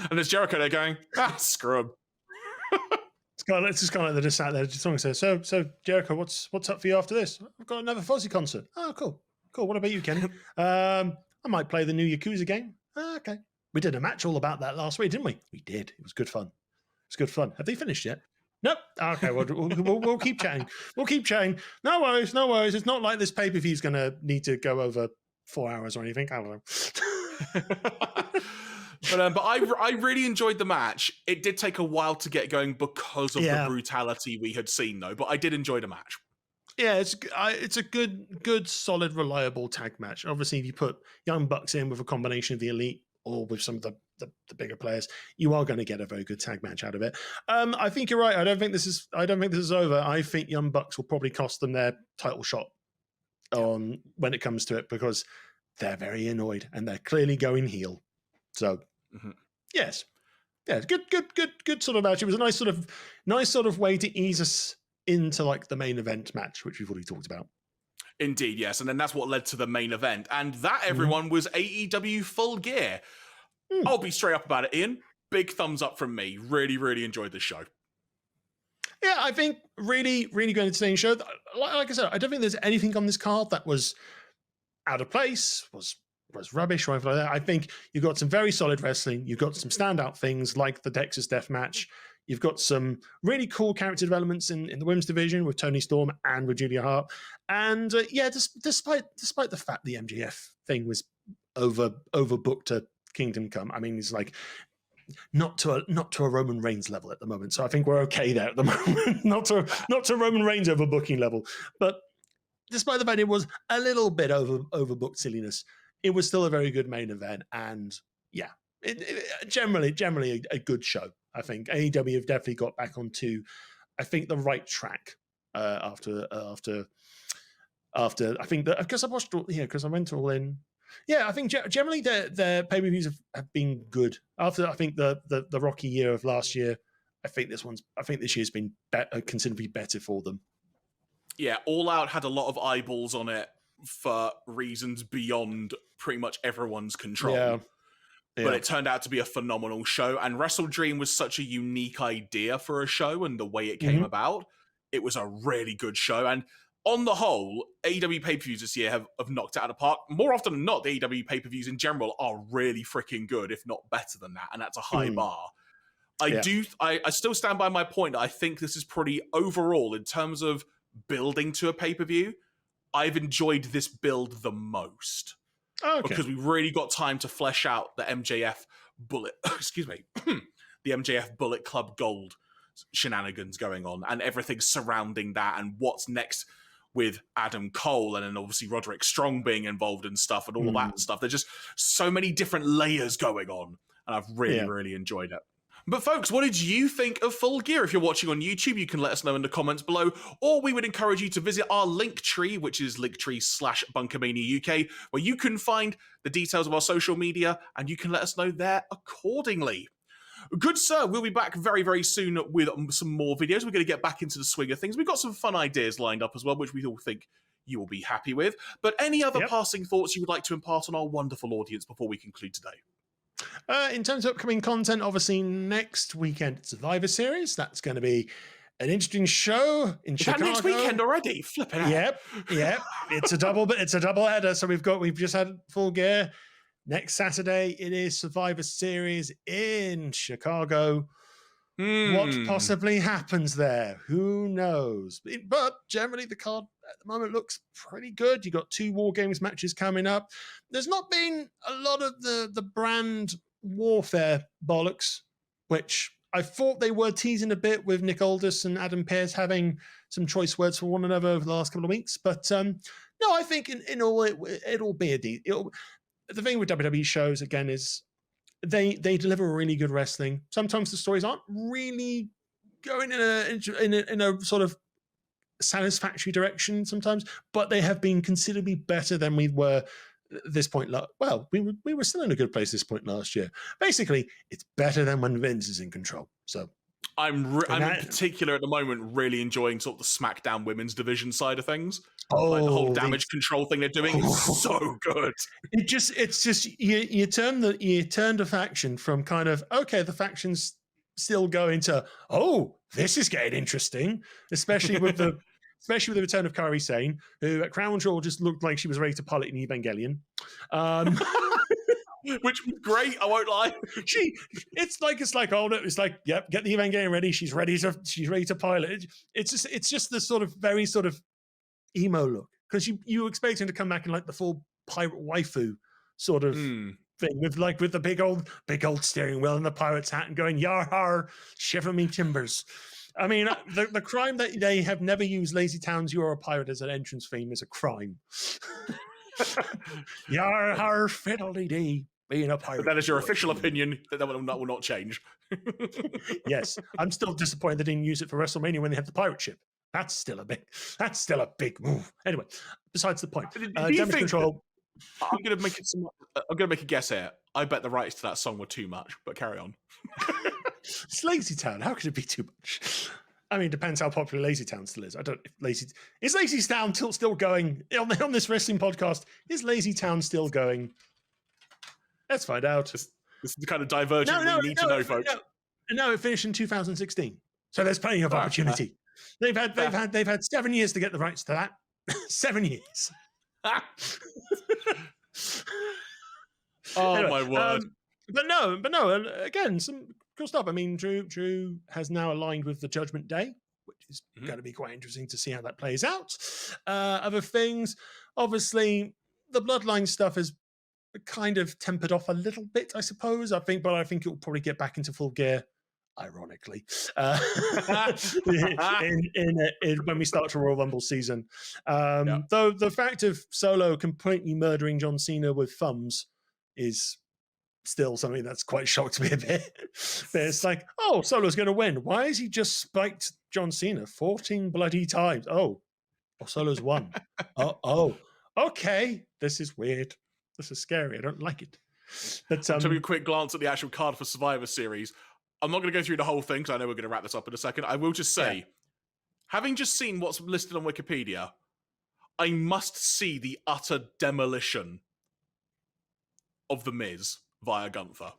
And there's Jericho there going, screw him. It's just kind of like they're just sat there. Just someone says, "So Jericho, what's up for you after this? I've got another Fozzy concert. Oh, cool. What about you, Kenny? I might play the new Yakuza game. Okay. We did a match all about that last week, didn't we? We did. It was good fun. Have they finished yet? Nope. Okay. We'll keep chatting. No worries. It's not like this pay-per-view is going to need to go over 4 hours or anything. I don't know. But I really enjoyed the match. It did take a while to get going because of the brutality we had seen, though. But I did enjoy the match. Yeah, it's a good, solid, reliable tag match. Obviously, if you put Young Bucks in with a combination of the Elite or with some of the bigger players, you are going to get a very good tag match out of it. I think you're right. I don't think this is over. I think Young Bucks will probably cost them their title shot on when it comes to it, because they're very annoyed and they're clearly going heel. So. Yes, good sort of match. It was a nice sort of way to ease us into like the main event match, which we've already talked about. Indeed, yes, and then that's what led to the main event, and that everyone was AEW Full Gear. I'll be straight up about it, Ian. Big thumbs up from me. Really, really enjoyed the show. Yeah, I think really, really good entertaining show. Like I said, I don't think there's anything on this card that was out of place, was rubbish or anything like that. I think you've got some very solid wrestling. You've got some standout things like the Texas Death Match. You've got some really cool character developments in the women's division with Toni Storm and with Julia Hart. And despite the fact the MJF thing was overbooked to Kingdom Come, I mean, it's like not to a Roman Reigns level at the moment. So I think we're okay there at the moment. not to Roman Reigns overbooking level. But despite the fact it was a little bit overbooked silliness, it was still a very good main event. And yeah, generally a good show. I think AEW have definitely got back onto, I think, the right track after I think that, because I watched because I went all in. Yeah, I think generally their pay-per-views have been good. After I think the rocky year of last year, I think this year's been considerably better for them. Yeah, All Out had a lot of eyeballs on it for reasons beyond pretty much everyone's control. Yeah. But it turned out to be a phenomenal show, and Wrestle Dream was such a unique idea for a show, and the way it came about, it was a really good show. And on the whole, AEW pay-per-views this year have knocked it out of the park. More often than not, the AEW pay-per-views in general are really freaking good, if not better than that, and that's a high bar. I still stand by my point. I think this is pretty overall, in terms of building to a pay-per-view, I've enjoyed this build the most. Okay. Because we really got time to flesh out the MJF Bullet, the MJF Bullet Club Gold shenanigans going on, and everything surrounding that, and what's next with Adam Cole, and then obviously Roderick Strong being involved in stuff, and all of that stuff. There's just so many different layers going on, and I've really enjoyed it. But folks, what did you think of Full Gear? If you're watching on YouTube, you can let us know in the comments below, or we would encourage you to visit our link tree, which is linktree/BunkaMania UK, where you can find the details of our social media, and you can let us know there accordingly. Good sir, we'll be back very, very soon with some more videos. We're going to get back into the swing of things. We've got some fun ideas lined up as well, which we all think you will be happy with. But any other passing thoughts you would like to impart on our wonderful audience before we conclude today? In terms of upcoming content, obviously next weekend, Survivor Series. That's going to be an interesting show in Chicago. Next weekend already? Flipping out. Yep. It's a double header. So we've just had Full Gear. Next Saturday, it is Survivor Series in Chicago. What possibly happens there? Who knows? But generally, the card at the moment looks pretty good. You got 2 War Games matches coming up. There's not been a lot of the brand warfare bollocks, which I thought they were teasing a bit with Nick Aldis and Adam Pearce having some choice words for one another over the last couple of weeks. But no, I think in all it'll be the thing with WWE shows again is they deliver really good wrestling. Sometimes the stories aren't really going in a sort of satisfactory direction sometimes, but they have been considerably better than we were at this point. Well, we were still in a good place this point last year. Basically, it's better than when Vince is in control. So I'm in particular at the moment really enjoying sort of the SmackDown women's division side of things. Like the whole damage control thing they're doing is so good. It's just you turn the faction from kind of okay, the faction's still going to this is getting interesting, especially with the return of Kairi Sane, who at Crown Jewel just looked like she was ready to pilot an Evangelion. Which was great, I won't lie. It's like yep, get the Evangelion ready. She's ready to pilot. It's just the sort of very sort of emo look, because you expect him to come back in like the full pirate waifu sort of thing with the big old steering wheel and the pirate's hat and going yar har, shiver me timbers. I mean, the crime that they have never used Lazy Town's "You're a Pirate" as an entrance theme is a crime. Yar har fiddly dee, being a pirate. But that is your official opinion. That will not change. Yes, I'm still disappointed they didn't use it for WrestleMania when they had the pirate ship. That's still a big move. Anyway, besides the point. Damage control. I'm gonna make a guess here. I bet the rights to that song were too much, but carry on. It's Lazy Town. How could it be too much? I mean, it depends how popular Lazy Town still is. Is Lazy Town still going on this wrestling podcast? Is Lazy Town still going? Let's find out. This is the kind of divergent we need to know, folks. No, it finished in 2016, so there's plenty of opportunity. They've had 7 years to get the rights to that. 7 years. Anyway, my word. But no. Again, some cool stuff. I mean, Drew has now aligned with the Judgment Day, which is going to be quite interesting to see how that plays out. Other things, obviously, the Bloodline stuff has kind of tempered off a little bit, I suppose. I think it will probably get back into full gear, ironically, when we start to Royal Rumble season. Though the fact of Solo completely murdering John Cena with thumbs is still something that's quite shocked me a bit. But it's like, oh, Solo's going to win. Why has he just spiked John Cena 14 bloody times? Oh, Solo's won. oh, okay. This is weird. This is scary. I don't like it. But taking a quick glance at the actual card for Survivor Series. I'm not going to go through the whole thing because I know we're going to wrap this up in a second. I will just say, having just seen what's listed on Wikipedia, I must see the utter demolition of The Miz via Gunther.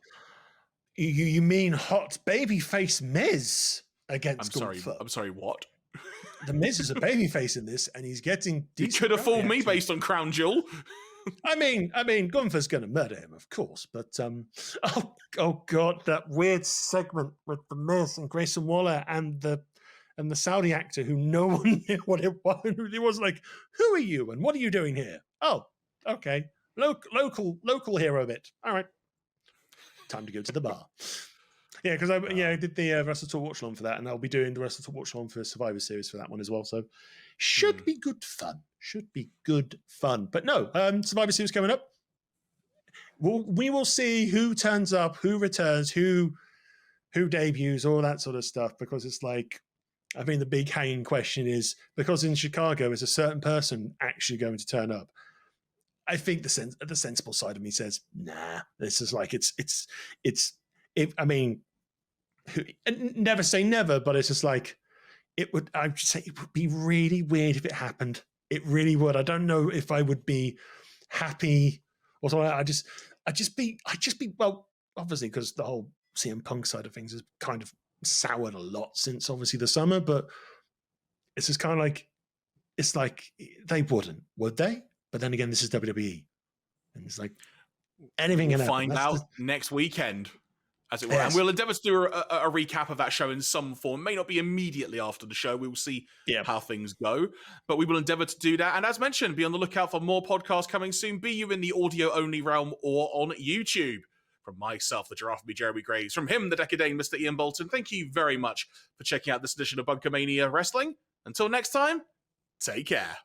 You mean hot babyface Miz against Gunther? I'm sorry, what? The Miz is a babyface in this, and he's getting decent. You could have fooled me based on Crown Jewel. I mean, Gunther's going to murder him, of course, but oh god, that weird segment with the Miz and Grayson Waller and the Saudi actor who no one knew what it was. He was like, "Who are you and what are you doing here?" Oh, okay, local hero bit. All right, time to go to the bar. Yeah, because I did the Wrestle Talk Watch Along for that, and I'll be doing the Wrestle Talk Watch Along for Survivor Series for that one as well. So should be good fun. Should be good fun. But no, Survivor Series coming up. We will see who turns up, who returns, who debuts, all that sort of stuff. Because it's like, I think the big hanging question is, because in Chicago is a certain person actually going to turn up. I think the sensible side of me says, nah. This is like I mean, never say never, but it's just like I would say it would be really weird if it happened. It really would. I don't know if I would be happy or something. I just be well, obviously because the whole CM Punk side of things has kind of soured a lot since obviously the summer, but it's just kind of like, it's like they wouldn't, would they? But then again, this is WWE, and it's like anything can happen. Find out next weekend, as it were. Yes. And we'll endeavour to do a recap of that show in some form. It may not be immediately after the show. We will see how things go. But we will endeavour to do that. And as mentioned, be on the lookout for more podcasts coming soon, be you in the audio-only realm or on YouTube. From myself, the Giraffe, be Jeremy Graves. From him, the Dekker Dane, Mr. Ian Bolton. Thank you very much for checking out this edition of BunkaMania Wrestling. Until next time, take care.